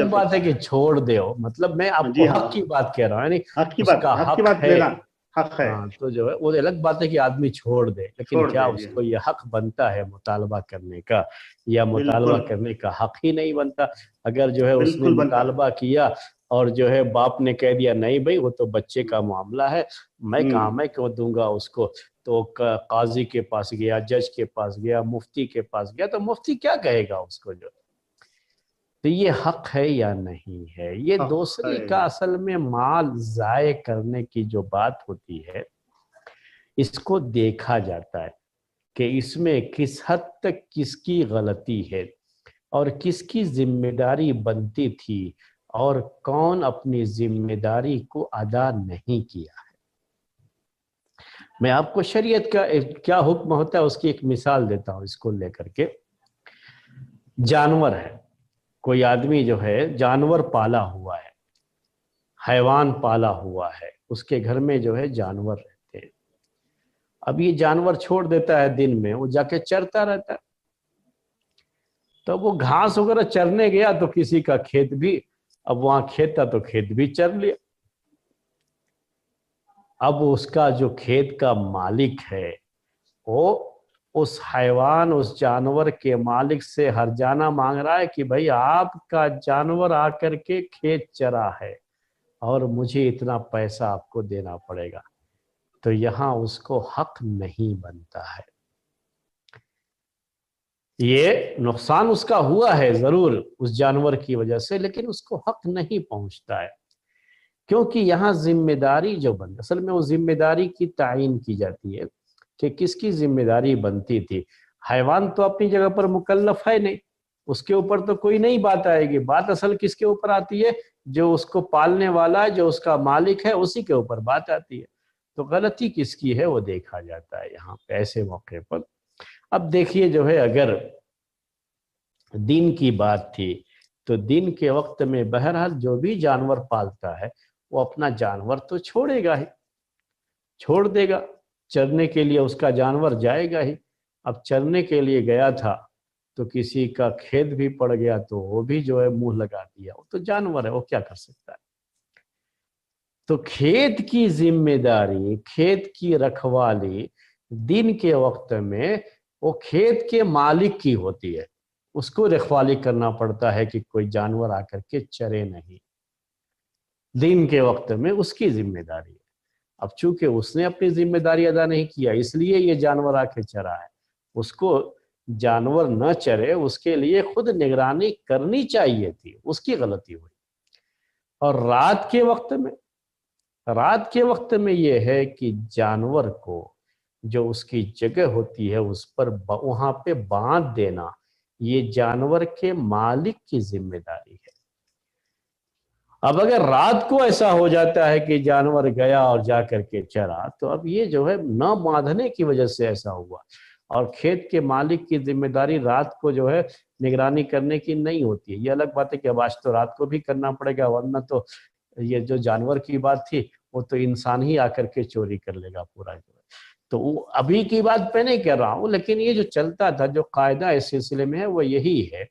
بات سکتا ہے کہ چھوڑ دے، مطلب میں آپ جی کو ہاں، حق کی بات کہہ رہا ہوں، یعنی حق کی اس بات، کا حق کی حق بات ہے، لینا حق ہے، ہاں تو جو ہے وہ الگ بات ہے کہ آدمی چھوڑ دے، لیکن چھوڑ کیا دے، اس جی کو یہ حق بنتا ہے مطالبہ کرنے کا، یا مطالبہ بالکل کرنے کا حق ہی نہیں بنتا؟ اگر جو ہے اس نے بالکل بنتا ہے، مطالبہ کیا اور جو ہے باپ نے کہہ دیا نہیں بھائی وہ تو بچے کا معاملہ ہے، میں کہاں میں کیوں دوں گا اس کو، تو قاضی کے پاس گیا، جج کے پاس گیا، مفتی کے پاس گیا، تو مفتی کیا کہے گا اس کو؟ جو تو یہ حق ہے یا نہیں ہے؟ یہ حق دوسری ہے، کا اصل میں مال ضائع کرنے کی جو بات ہوتی ہے، اس کو دیکھا جاتا ہے کہ اس میں کس حد تک کس کی غلطی ہے اور کس کی ذمہ داری بنتی تھی اور کون اپنی ذمہ داری کو ادا نہیں کیا ہے۔ میں آپ کو شریعت کا کیا حکم ہوتا ہے اس کی ایک مثال دیتا ہوں اس کو لے کر کے۔ جانور ہے، کوئی آدمی جو ہے جانور پالا ہوا ہے، حیوان پالا ہوا ہے، اس کے گھر میں جو ہے جانور رہتے ہیں، اب یہ جانور چھوڑ دیتا ہے دن میں، وہ جا کے چرتا رہتا ہے، تو وہ گھاس وغیرہ چرنے گیا تو کسی کا کھیت بھی، اب وہاں کھیت تھا تو کھیت بھی چر لیا، اب اس کا جو کھیت کا مالک ہے وہ اس حیوان، اس جانور کے مالک سے ہرجانہ مانگ رہا ہے کہ بھائی آپ کا جانور آ کر کے کھیت چرا ہے اور مجھے اتنا پیسہ آپ کو دینا پڑے گا، تو یہاں اس کو حق نہیں بنتا ہے۔ یہ نقصان اس کا ہوا ہے ضرور اس جانور کی وجہ سے، لیکن اس کو حق نہیں پہنچتا ہے، کیونکہ یہاں ذمہ داری جو بنتی، اصل میں وہ ذمہ داری کی تعین کی جاتی ہے کہ کس کی ذمہ داری بنتی تھی۔ حیوان تو اپنی جگہ پر مکلف ہے نہیں، اس کے اوپر تو کوئی نئی بات آئے گی، بات اصل کس کے اوپر آتی ہے؟ جو اس کو پالنے والا ہے، جو اس کا مالک ہے، اسی کے اوپر بات آتی ہے، تو غلطی کس کی ہے وہ دیکھا جاتا ہے یہاں پہ ایسے موقع پر۔ اب دیکھیے جو ہے اگر دن کی بات تھی تو دن کے وقت میں بہرحال جو بھی جانور پالتا ہے وہ اپنا جانور تو چھوڑے گا ہی، چھوڑ دے گا، چرنے کے لیے اس کا جانور جائے گا ہی۔ اب چرنے کے لیے گیا تھا تو کسی کا کھیت بھی پڑ گیا تو وہ بھی جو ہے منہ لگا دیا، وہ تو جانور ہے، وہ کیا کر سکتا ہے؟ تو کھیت کی ذمہ داری، کھیت کی رکھوالی دن کے وقت میں وہ کھیت کے مالک کی ہوتی ہے، اس کو رکھوالی کرنا پڑتا ہے کہ کوئی جانور آ کر کے چرے نہیں، دن کے وقت میں اس کی ذمہ داری ہے۔ اب چونکہ اس نے اپنی ذمہ داری ادا نہیں کیا اس لیے یہ جانور آ کے چرا ہے، اس کو جانور نہ چرے اس کے لیے خود نگرانی کرنی چاہیے تھی، اس کی غلطی ہوئی۔ اور رات کے وقت میں یہ ہے کہ جانور کو جو اس کی جگہ ہوتی ہے اس پر وہاں پہ باندھ دینا یہ جانور کے مالک کی ذمہ داری ہے۔ اب اگر رات کو ایسا ہو جاتا ہے کہ جانور گیا اور جا کر کے چرا، تو اب یہ جو ہے نہ باندھنے کی وجہ سے ایسا ہوا، اور کھیت کے مالک کی ذمہ داری رات کو جو ہے نگرانی کرنے کی نہیں ہوتی ہے۔ یہ الگ بات ہے کہ اب آج تو رات کو بھی کرنا پڑے گا، ورنہ تو یہ جو جانور کی بات تھی وہ تو انسان ہی آ کر کے چوری کر لے گا پورا جو ہے۔ تو وہ ابھی کی بات میں نہیں کہہ رہا ہوں، لیکن یہ جو چلتا تھا، جو قاعدہ اس سلسلے میں ہے وہ یہی ہے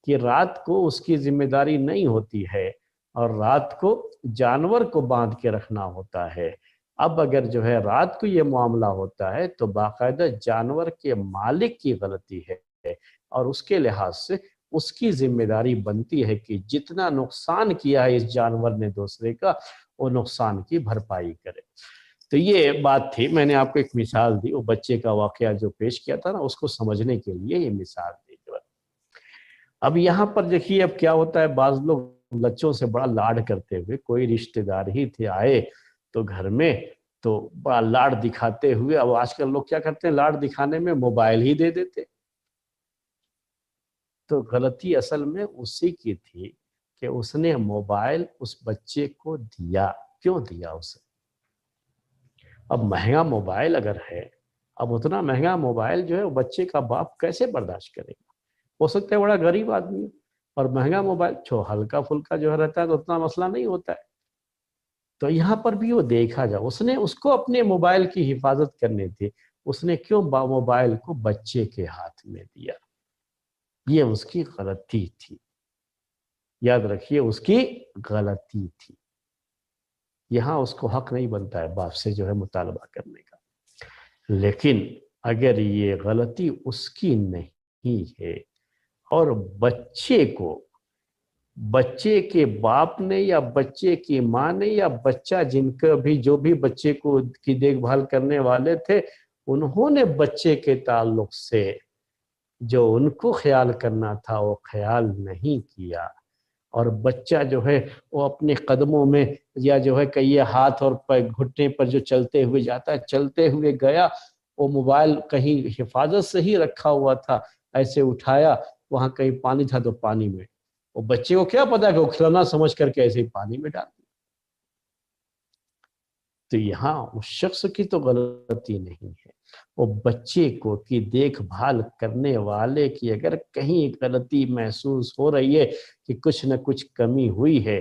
کہ رات کو اس کی ذمہ داری نہیں ہوتی ہے اور رات کو جانور کو باندھ کے رکھنا ہوتا ہے، اب اگر جو ہے رات کو یہ معاملہ ہوتا ہے تو باقاعدہ جانور کے مالک کی غلطی ہے اور اس کے لحاظ سے اس کی ذمہ داری بنتی ہے کہ جتنا نقصان کیا ہے اس جانور نے دوسرے کا وہ نقصان کی بھرپائی کرے۔ تو یہ بات تھی، میں نے آپ کو ایک مثال دی، وہ بچے کا واقعہ جو پیش کیا تھا نا، اس کو سمجھنے کے لیے یہ مثال دی۔ اب یہاں پر دیکھیے اب کیا ہوتا ہے، بعض لوگ بچوں سے بڑا لاڈ کرتے ہوئے، کوئی رشتہ دار ہی تھے آئے تو گھر میں، تو بڑا لاڈ دکھاتے ہوئے، اب آج کل لوگ کیا کرتے ہیں، لاڈ دکھانے میں موبائل ہی دے دیتے۔ تو غلطی اصل میں اسی کی تھی کہ اس نے موبائل اس بچے کو دیا۔ کیوں دیا اسے؟ اب مہنگا موبائل اگر ہے، اب اتنا مہنگا موبائل جو ہے وہ بچے کا باپ کیسے برداشت کرے گا؟ ہو سکتا ہے بڑا غریب آدمی ہے اور مہنگا موبائل ہلکا پھلکا جو رہتا ہے تو اتنا مسئلہ نہیں ہوتا ہے۔ تو یہاں پر بھی وہ دیکھا جائے، اس نے اس کو اپنے موبائل کی حفاظت کرنی تھی، اس نے کیوں موبائل کو بچے کے ہاتھ میں دیا؟ یہ اس کی غلطی تھی، یاد رکھیے اس کی غلطی تھی۔ یہاں اس کو حق نہیں بنتا ہے باپ سے جو ہے مطالبہ کرنے کا، لیکن اگر یہ غلطی اس کی نہیں ہے اور بچے کے باپ نے یا بچے کی ماں نے یا بچہ جن کا بھی جو بھی بچے کو کی دیکھ بھال کرنے والے تھے، انہوں نے بچے کے تعلق سے جو ان کو خیال کرنا تھا وہ خیال نہیں کیا، اور بچہ جو ہے وہ اپنے قدموں میں یا جو ہے کہیے ہاتھ اور گھٹنے پر جو چلتے ہوئے جاتا ہے، چلتے ہوئے گیا، وہ موبائل کہیں حفاظت سے ہی رکھا ہوا تھا، ایسے اٹھایا، وہاں کہیں پانی تھا تو پانی میں، وہ بچے کو کیا پتا کہ وہ کھلونا سمجھ کر کے ایسے ہی پانی میں ڈال دیا۔ تو یہاں اس شخص کی تو غلطی نہیں ہے، وہ بچے کو کی دیکھ بھال کرنے والے کی اگر کہیں غلطی محسوس ہو رہی ہے کہ کچھ نہ کچھ کمی ہوئی ہے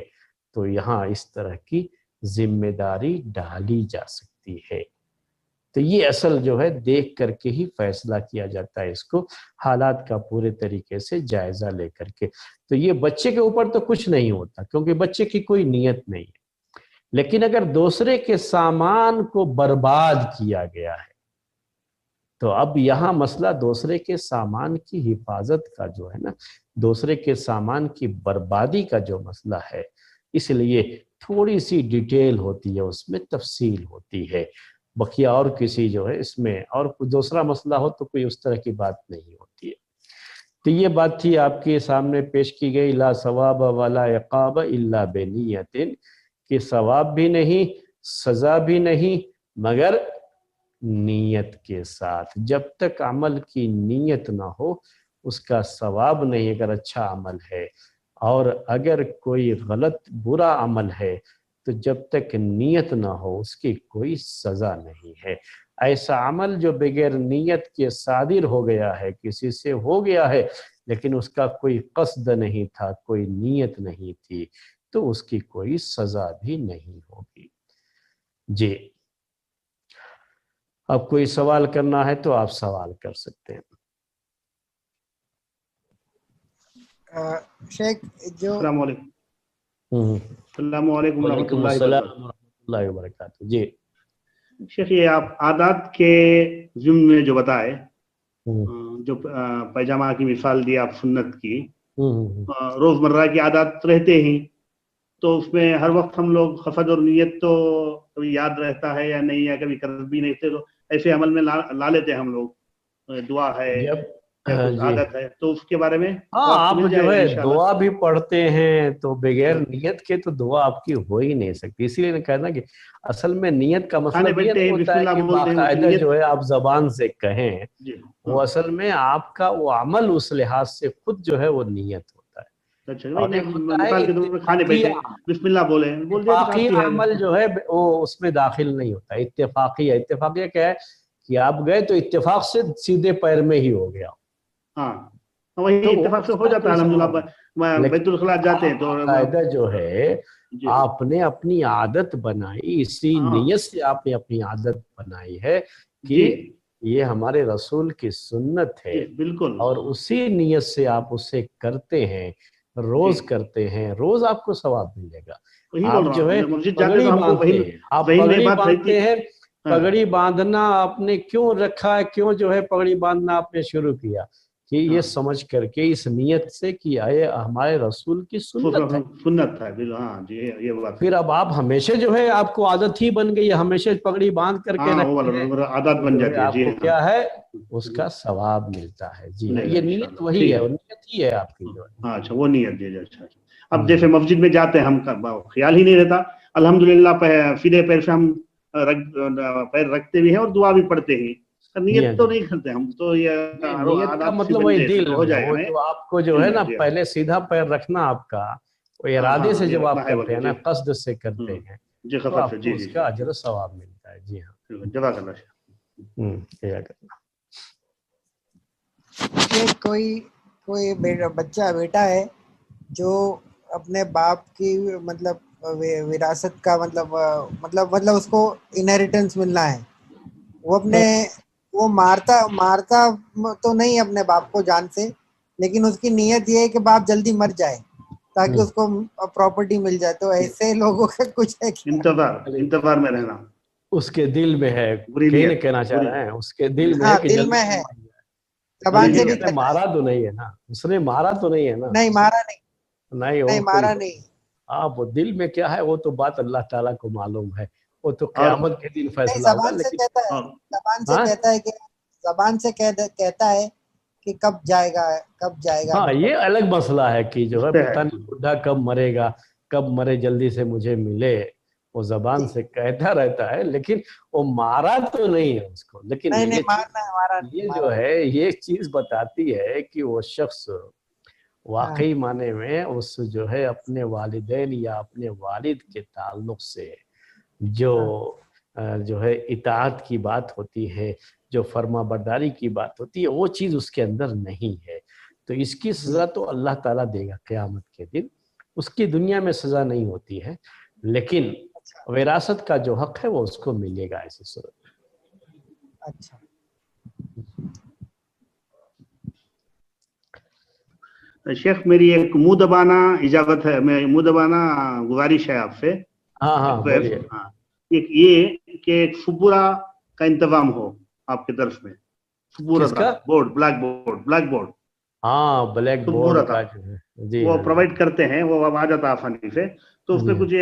تو یہاں اس طرح کی ذمہ داری ڈالی جا سکتی ہے۔ تو یہ اصل جو ہے دیکھ کر کے ہی فیصلہ کیا جاتا ہے، اس کو حالات کا پورے طریقے سے جائزہ لے کر کے۔ تو یہ بچے کے اوپر تو کچھ نہیں ہوتا کیونکہ بچے کی کوئی نیت نہیں ہے، لیکن اگر دوسرے کے سامان کو برباد کیا گیا ہے تو اب یہاں مسئلہ دوسرے کے سامان کی حفاظت کا جو ہے نا، دوسرے کے سامان کی بربادی کا جو مسئلہ ہے، اس لیے تھوڑی سی ڈیٹیل ہوتی ہے، اس میں تفصیل ہوتی ہے، بقیہ اور کسی جو ہے اس میں اور کوئی دوسرا مسئلہ ہو تو کوئی اس طرح کی بات نہیں ہوتی ہے۔ تو یہ بات تھی آپ کے سامنے پیش کی گئی، لا ثواب ولا عقاب الا بنیت، کہ ثواب بھی نہیں سزا بھی نہیں مگر نیت کے ساتھ۔ جب تک عمل کی نیت نہ ہو اس کا ثواب نہیں اگر اچھا عمل ہے، اور اگر کوئی غلط برا عمل ہے تو جب تک نیت نہ ہو اس کی کوئی سزا نہیں ہے۔ ایسا عمل جو بغیر نیت کے صادر ہو گیا ہے، کسی سے ہو گیا ہے لیکن اس کا کوئی قصد نہیں تھا، کوئی نیت نہیں تھی، تو اس کی کوئی سزا بھی نہیں ہوگی۔ جی اب کوئی سوال کرنا ہے تو آپ سوال کر سکتے ہیں۔ شیخ جو السلام علیکم۔ السلام علیکم ورحمۃ وعلیکم اللہ السلام وبرکاتہ۔ ورحمۃ اللہ وبرکاتہ۔ جی شیخ یہ آپ عادات کے ضمن میں جو بتائے، جو پیجامہ کی مثال دی آپ سنت کی، روزمرہ کی عادات رہتے ہیں تو اس میں ہر وقت ہم لوگ خفض اور نیت تو کبھی یاد رہتا ہے یا نہیں، یا کبھی کر بھی نہیں تھے تو ایسے عمل میں لا لیتے ہیں ہم لوگ، دعا ہے یا کچھ عادت ہے، تو اس کے بارے میں ہاں آپ مل جو جائے گا ہے انشاءاللہ۔ دعا بھی پڑھتے ہیں تو بغیر نیت کے تو دعا آپ کی ہو ہی نہیں سکتی، اسی لیے میں کہنا کہ اصل میں نیت کا کھانے مطلب یہ بیٹھتے نہیں ہیں بسم ہوتا ہے اللہ کہ بولتے ہیں، اس باقاعدہ نیت جو ہے آپ زبان سے کہیں، جی وہ اصل میں آپ کا وہ عمل اس لحاظ سے خود جو ہے وہ نیت ہوتا ہے۔ اچھا اور میں ایک ہوتا ہے مثال کے طور پر کھانے بیٹھے بسم اللہ بولے بول دیا تو اتفاقی کافی ہے۔ عمل جو ہے وہ اس میں داخل نہیں ہوتا، اتفاقیہ کیا ہے کہ آپ گئے تو اتفاق سے سیدھے پیر میں ہی ہو گیا، ہاں وہی تو اتفاق سے اس ہو کا جاتا ہے کوئی الحمدللہ۔ ثواب بیت لیکن الخلاء جاتے ہیں تو باقاعدہ جو ہے جی آپ نے اپنی عادت بنائی، اسی ہاں نیت سے آپ نے اپنی عادت بنائی ہے کہ جی یہ ہمارے رسول کی سنت ہے، جی بالکل اور اسی نیت سے آپ اسے کرتے ہیں روز کرتے ہیں روز آپ کو ثواب ملے گا. وہی بول آپ رہا جو ہے ہوں مسجد جاتے پگڑی تو ہم کو باندھتے وہی ہیں, آپ وہی پگڑی بات رہتی باندھتے ہیں, ہاں پگڑی باندھنا آپ نے کیوں رکھا ہے, کیوں جو ہے پگڑی باندھنا آپ نے شروع کیا, کہ یہ ہاں سمجھ کر کے اس نیت سے کہ یہ ہمارے رسول کی سنت ہے. سنت ہے بالکل. ہاں جی یہ بات ہے. پھر اب آپ ہمیشہ جو ہے آپ کو عادت ہی بن گئی ہے, ہمیشہ پگڑی باندھ کر کے ہاں وہ رکھتے ہیں, والا عادت تو بن جو ہے جاتی ہے. آپ جی کو ہاں کیا ہے اس کا ثواب ملتا ہے. جی ہاں, ملے گا یہ نیت انشاءاللہ. وہی ٹھیک ہے, ہے. اور نیت ہی ہے آپ کی جو ہے. ہاں اچھا وہ نیت دے. اچھا اب جیسے مسجد میں جاتے ہیں ہم خیال ہی نہیں رہتا, الحمدللہ سیدھے پیر سے ہم پیر رکھتے بھی ہیں اور دعا بھی پڑھتے ہیں, جی ہاں نیت تو جی, نہیں کرتے ہم تو, یہ نہیں نیت کا عادت سی مطلب بن وہی جائے دل تو ہو میں, جائے گا. وہ میں جو آپ کو جو دل ہے میں نا جی ہاں پہلے سیدھا پیر رکھنا آپ کا, وہ ہاں ارادے سے یہ جب رکھنا آپ ہے کرتے ہیں نا, جی قصد سے کرتے ہیں, جی تو خفت سے. آپ کو جی اس جی کا اجر و ثواب ملتا ہے. جی ہاں, جزاک اللہ. کیا کرنا. کوئی بچہ بیٹا ہے جو اپنے باپ کی مطلب وراثت کا مطلب اس کو انہیریٹنس ملنا ہے, وہ مارتا تو نہیں اپنے باپ کو جان سے, لیکن اس کی نیت یہ ہے کہ باپ جلدی مر جائے تاکہ اس کو پراپرٹی مل جائے. تو ایسے لوگوں کا کچھ ہے کیا؟ انتظار میں رہنا اس کے دل میں ہے, بری کہیں نہ نیت کہنا چاہ بری. رہے ہیں, اس کے دل میں ہے ہاں کہ دل جلدی میں سے ہے, مر جائے. زبان سے لیکن بھی اس نے کہتا مارا تو نہیں ہے نا, اس نے مارا تو نہیں ہے نا, نہیں مارا نہیں نہیں وہ کوئی مارا نہیں. آپ دل میں کیا ہے وہ تو بات اللہ تعالیٰ کو معلوم ہے, وہ تو اور قیامت کے دن نہیں فیصلہ ہوگا. زبان سے لیکن کہتا ہے, اور زبان سے ہاں کہتا ہے کہ زبان سے کہتا ہے کہ کب جائے گا ہاں, یہ الگ مسئلہ ہے کہ جو اس ہے پہ پتہ ہے. نہیں بڈھا کب مرے گا, کب مرے جلدی سے مجھے ملے, وہ زبان سے کہتا رہتا ہے, لیکن وہ مارا تو نہیں ہے اس کو. لیکن نہیں یہ مارنا ہے, مارا چیز, نہیں یہ مارا جو ہے یہ چیز بتاتی ہے کہ وہ شخص ہاں واقعی معنی میں اس جو ہے اپنے والدین یا اپنے والد کے تعلق سے جو ہے اطاعت کی بات ہوتی ہے, جو فرما برداری کی بات ہوتی ہے, وہ چیز اس کے اندر نہیں ہے. تو اس کی سزا تو اللہ تعالیٰ دے گا قیامت کے دن, اس کی دنیا میں سزا نہیں ہوتی ہے, لیکن وراثت کا جو حق ہے وہ اس کو ملے گا ایسی صورت. اچھا. شیخ میری ایک منہ دبانا اجازت ہے, منہ دبانا گزارش ہے آپ سے. ہاں ہاں بولیے. ہاں یہ کہ ایک سپورا کا انتظام ہو آپ کے طرف میں, سپورا کس تھا کا؟ بورڈ, بلیک بورڈ ہاں بلیک بورڈ سپورا تھا, کا جو ہے, جی وہ ہاں پرووائڈ کرتے ہیں, وہ اب آ جاتا آسانی سے. تو اس میں جی کچھ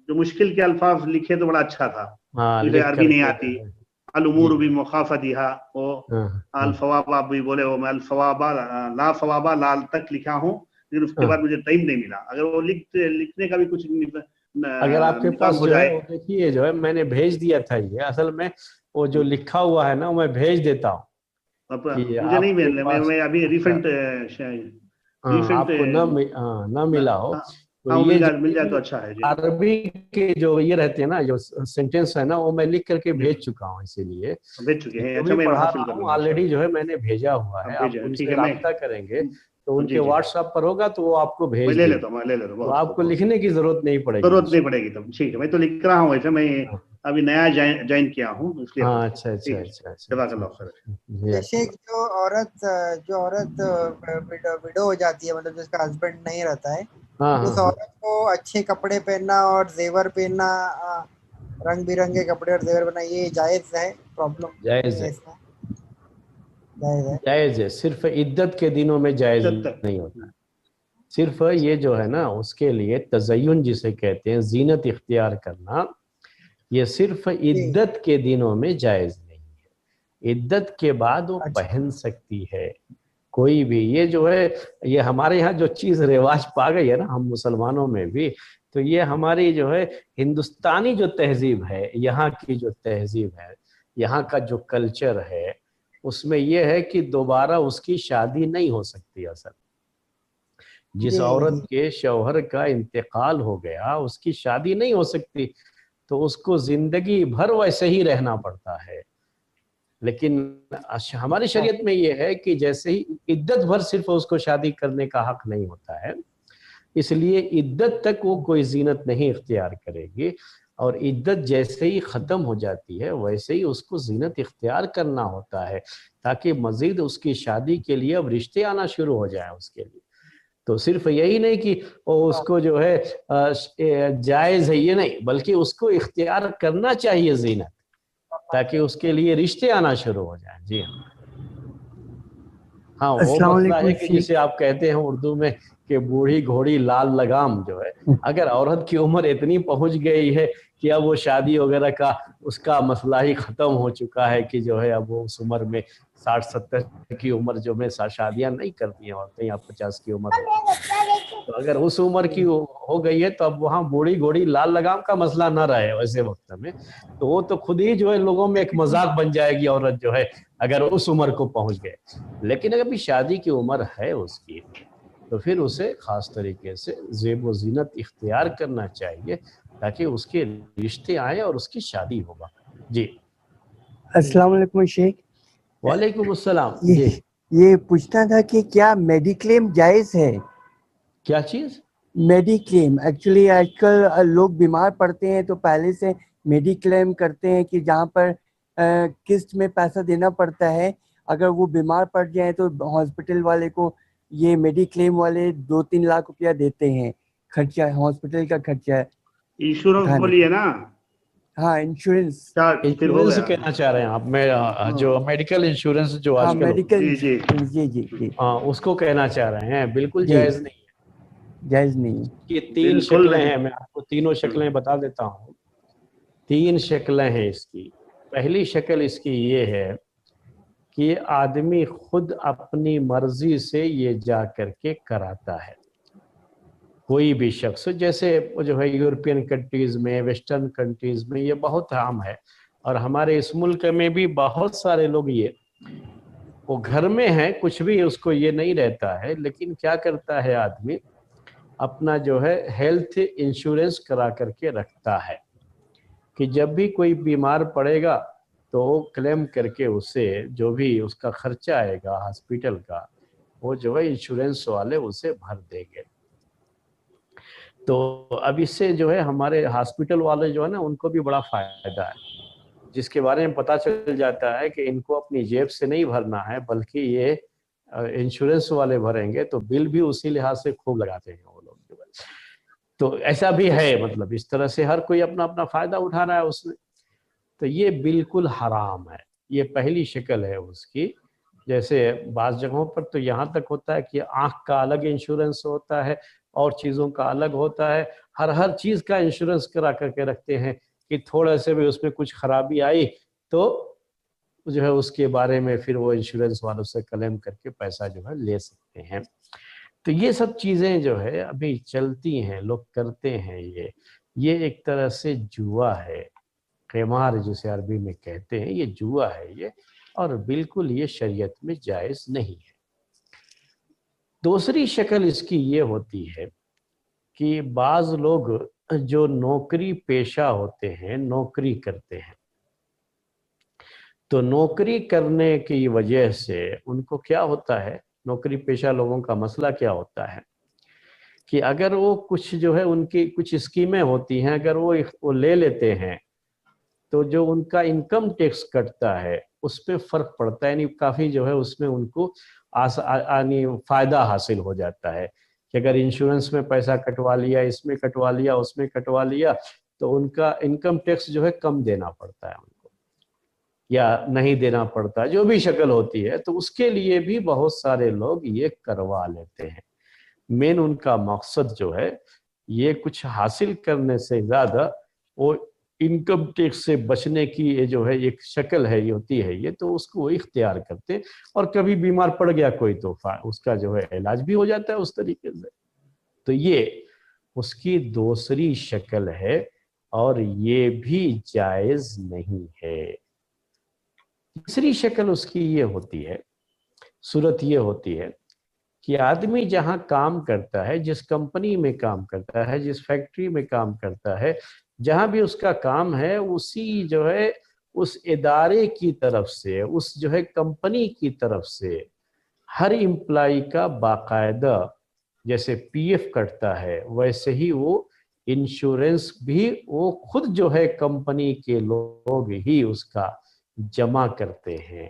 جو مشکل کے الفاظ لکھے تو بڑا اچھا تھا, ہاں, مجھے لکھ عربی کر نہیں کے جو آتی. ہے. جی الامور بمخافتها, وہ ہاں الفواب آپ بھی بولے ہو, میں الفوابا لا فوابا لال تک لکھا ہوں, لیکن اس کے ہاں. بعد مجھے ٹائم نہیں ملا. اگر وہ لکھنے کا بھی کچھ اگر آپ کے نظام پاس ہو جو ہے جائے. وہ دیکھیے جو ہے میں نے بھیج دیا تھا, یہ اصل میں وہ جو لکھا ہوا ہے نا میں بھیج دیتا ہوں کہ مجھے نہیں آپ کے مل, پاس, میں ابھی اچھا ریسنٹ آپ کو نہ ملا ہو تو ہاں یہ مل جائے جو تو اچھا ہے. جی عربی کے جو یہ رہتے ہیں نا جو سینٹینس ہے نا, وہ میں لکھ کر کے بھیج چکا ہوں, اسی لیے بھیج چکے ہیں. جو اچھا بھی میں پڑھا حاصل کر رہا لوں ہوں گا آلریڈی انشاءاللہ. جو ہے میں نے بھیجا ہوا ہے. آپ بھیجیں ان ٹھیک سے ہے. میں رابطہ کریں گے تو ان جی کے جی واٹس ایپ پر ہوگا تو وہ آپ کو میں بھیج لے دیں لیتا گے, ہوں, میں لے لیتا ہوں. تو بہت آپ کو بہت لکھنے کی ضرورت نہیں پڑے گی. ضرورت نہیں پڑے گی تب. ٹھیک ہے, میں تو لکھ رہا ہوں ویسے, میں ابھی نیا جوائن کیا ہوں اس لیے. ہاں اچھا ٹھیک اچھا ہے, اچھا جزاک اچھا اللہ خیر. جیسے جو عورت وڈو ہو جاتی ہے, مطلب جس کا ہسبینڈ نہیں رہتا ہے, ہاں اس ہاں عورت کو اچھے کپڑے پہننا اور زیور پہننا, رنگ برنگے کپڑے اور زیور پہننا, یہ جائز ہے؟ پرابلم نہیں جائز ہے ہے, اس میں؟ جائز ہے. جائز ہے, صرف عدت کے دنوں میں جائز تب تک نہیں ہوتا. صرف یہ جو ہے نا اس کے لیے تزین جسے کہتے ہیں, زینت اختیار کرنا, یہ صرف جی عدت کے دنوں میں جائز نہیں ہے. عدت کے بعد وہ اچھا پہن سکتی ہے کوئی بھی. یہ جو ہے یہ ہمارے یہاں جو چیز رواج پا گئی ہے نا ہم مسلمانوں میں بھی, تو یہ ہماری جو ہے ہندوستانی جو تہذیب ہے, یہاں کی جو تہذیب ہے, یہاں کا جو کلچر ہے, اس میں یہ ہے کہ دوبارہ اس کی شادی نہیں ہو سکتی. اصل جس جی عورت جی کے شوہر کا انتقال ہو گیا اس کی شادی نہیں ہو سکتی, تو اس کو زندگی بھر ویسے ہی رہنا پڑتا ہے. لیکن ہماری اچھا شریعت میں یہ ہے کہ جیسے ہی عدت بھر صرف اس کو شادی کرنے کا حق نہیں ہوتا ہے, اس لیے عدت تک وہ کوئی زینت نہیں اختیار کرے گی, اور عدت جیسے ہی ختم ہو جاتی ہے ویسے ہی اس کو زینت اختیار کرنا ہوتا ہے, تاکہ مزید اس کی شادی کے لیے اب رشتے آنا شروع ہو جائیں اس کے لیے. تو صرف یہی نہیں کہ وہ اس کو جو ہے جائز ہے یہ نہیں، بلکہ اس کو اختیار کرنا چاہیے زینت، تاکہ اس کے لیے رشتے آنا شروع ہو جائیں. جی ہاں وہ السلام مسئلہ علیکم ہے کہ جسے آپ کہتے ہیں اردو میں کہ بوڑھی گھوڑی لال لگام جو ہے، اگر عورت کی عمر اتنی پہنچ گئی ہے کہ اب وہ شادی وغیرہ کا اس کا مسئلہ ہی ختم ہو چکا ہے کہ جو ہے اب وہ اس عمر میں 60-70 کی عمر جو میں شادیاں نہیں کرتی ہیں عورتیں، یا 50 کی عمر ہو، تو اگر اس عمر کی ہو گئی ہے تو اب وہاں بوڑھی گھوڑی لال لگام کا مسئلہ نہ رہے ویسے وقت میں، تو وہ تو خود ہی جو ہے لوگوں میں ایک مذاق بن جائے گی عورت جو ہے اگر اس عمر کو پہنچ گئے. لیکن اگر بھی شادی کی عمر ہے اس کی تو پھر اسے خاص طریقے سے زیب و زینت اختیار کرنا چاہیے تاکہ اس کے رشتے آئیں اور اس کی شادی ہوگا. جی السلام علیکم شیخ. وعلیکم السلام. جی یہ پوچھنا تھا کہ کیا میڈیکلیم جائز ہے؟ کیا چیز؟ میڈیکلیم. ایکچولی آج کل لوگ بیمار پڑتے ہیں تو پہلے سے میڈیکلیم کرتے ہیں کہ جہاں پر قسط میں پیسہ دینا پڑتا ہے، اگر وہ بیمار پڑ جائیں تو ہاسپٹل والے کو یہ میڈیکلیم والے 2-3 لاکھ روپیہ دیتے ہیں خرچہ، ہاسپٹل کا خرچہ. انشورنس بولیے نا. ہاں انشورنس. پھر ہو انشورنس گیا. کہنا چاہ رہے ہیں آپ؟ میں جو میڈیکل انشورنس جو ہاں آج کل میڈیکل. جی جی جی جی اس کو کہنا چاہ رہے ہیں. بالکل جی جائز نہیں ہے. جائز نہیں. یہ 3 بالکل شکلیں نہیں. ہیں، میں آپ کو تینوں شکلیں بتا دیتا ہوں. 3 شکلیں ہیں اس کی. پہلی شکل اس کی یہ ہے کہ آدمی خود اپنی مرضی سے یہ جا کر کے کراتا ہے. کوئی بھی شخص، جیسے جو ہے یورپین کنٹریز میں، ویسٹرن کنٹریز میں یہ بہت عام ہے، اور ہمارے اس ملک میں بھی بہت سارے لوگ یہ وہ گھر میں ہیں، کچھ بھی اس کو یہ نہیں رہتا ہے، لیکن کیا کرتا ہے آدمی اپنا جو ہے ہیلتھ انشورنس کرا کر کے رکھتا ہے کہ جب بھی کوئی بیمار پڑے گا تو وہ کلیم کر کے اسے جو بھی اس کا خرچہ آئے گا ہاسپٹل کا، وہ جو ہے انشورنس والے اسے بھر دیں گے. تو اب اس سے جو ہے ہمارے ہاسپٹل والے جو ہے نا ان کو بھی بڑا فائدہ ہے، جس کے بارے میں پتہ چل جاتا ہے کہ ان کو اپنی جیب سے نہیں بھرنا ہے بلکہ یہ انشورنس والے بھریں گے، تو بل بھی اسی لحاظ سے خوب لگاتے ہیں وہ لوگ جو ہے. تو ایسا بھی ہے، مطلب اس طرح سے ہر کوئی اپنا اپنا فائدہ اٹھا رہا ہے اس میں. تو یہ بالکل حرام ہے. یہ پہلی شکل ہے اس کی. جیسے بعض جگہوں پر تو یہاں تک ہوتا ہے کہ آنکھ کا الگ انشورنس ہوتا ہے اور چیزوں کا الگ ہوتا ہے. ہر چیز کا انشورنس کرا کر کے رکھتے ہیں کہ تھوڑا سے بھی اس میں کچھ خرابی آئی تو جو ہے اس کے بارے میں پھر وہ انشورنس والوں سے کلیم کر کے پیسہ جو ہے لے سکتے ہیں. تو یہ سب چیزیں جو ہے ابھی چلتی ہیں، لوگ کرتے ہیں. یہ ایک طرح سے جوا ہے، قمار جسے عربی میں کہتے ہیں، یہ جوا ہے یہ، اور بالکل یہ شریعت میں جائز نہیں ہے. دوسری شکل اس کی یہ ہوتی ہے کہ بعض لوگ جو نوکری پیشہ ہوتے ہیں، نوکری کرتے ہیں، تو نوکری کرنے کی وجہ سے ان کو کیا ہوتا ہے، نوکری پیشہ لوگوں کا مسئلہ کیا ہوتا ہے کہ اگر وہ کچھ جو ہے ان کی کچھ اسکیمیں ہوتی ہیں، اگر وہ لے لیتے ہیں تو جو ان کا انکم ٹیکس کٹتا ہے اس پہ فرق پڑتا ہے، یعنی کافی جو ہے اس میں ان کو فائدہ حاصل ہو جاتا ہے کہ اگر انشورنس میں پیسہ کٹوا لیا، اس میں کٹوا لیا، اس میں کٹوا لیا، تو ان کا انکم ٹیکس جو ہے کم دینا پڑتا ہے ان کو یا نہیں دینا پڑتا، جو بھی شکل ہوتی ہے. تو اس کے لیے بھی بہت سارے لوگ یہ کروا لیتے ہیں. مین ان کا مقصد جو ہے یہ کچھ حاصل کرنے سے زیادہ وہ انکم ٹیکس سے بچنے کی یہ جو ہے ایک شکل ہے، یہ ہوتی ہے یہ، تو اس کو وہ اختیار کرتے، اور کبھی بیمار پڑ گیا کوئی تو اس کا جو ہے علاج بھی ہو جاتا ہے اس طریقے سے. تو یہ اس کی دوسری شکل ہے اور یہ بھی جائز نہیں ہے. تیسری شکل اس کی یہ ہوتی ہے، صورت یہ ہوتی ہے کہ آدمی جہاں کام کرتا ہے، جس کمپنی میں کام کرتا ہے، جس فیکٹری میں کام کرتا ہے، جہاں بھی اس کا کام ہے، اسی جو ہے اس ادارے کی طرف سے، اس جو ہے کمپنی کی طرف سے ہر امپلائی کا باقاعدہ جیسے پی ایف کٹتا ہے ویسے ہی وہ انشورنس بھی وہ خود جو ہے کمپنی کے لوگ ہی اس کا جمع کرتے ہیں.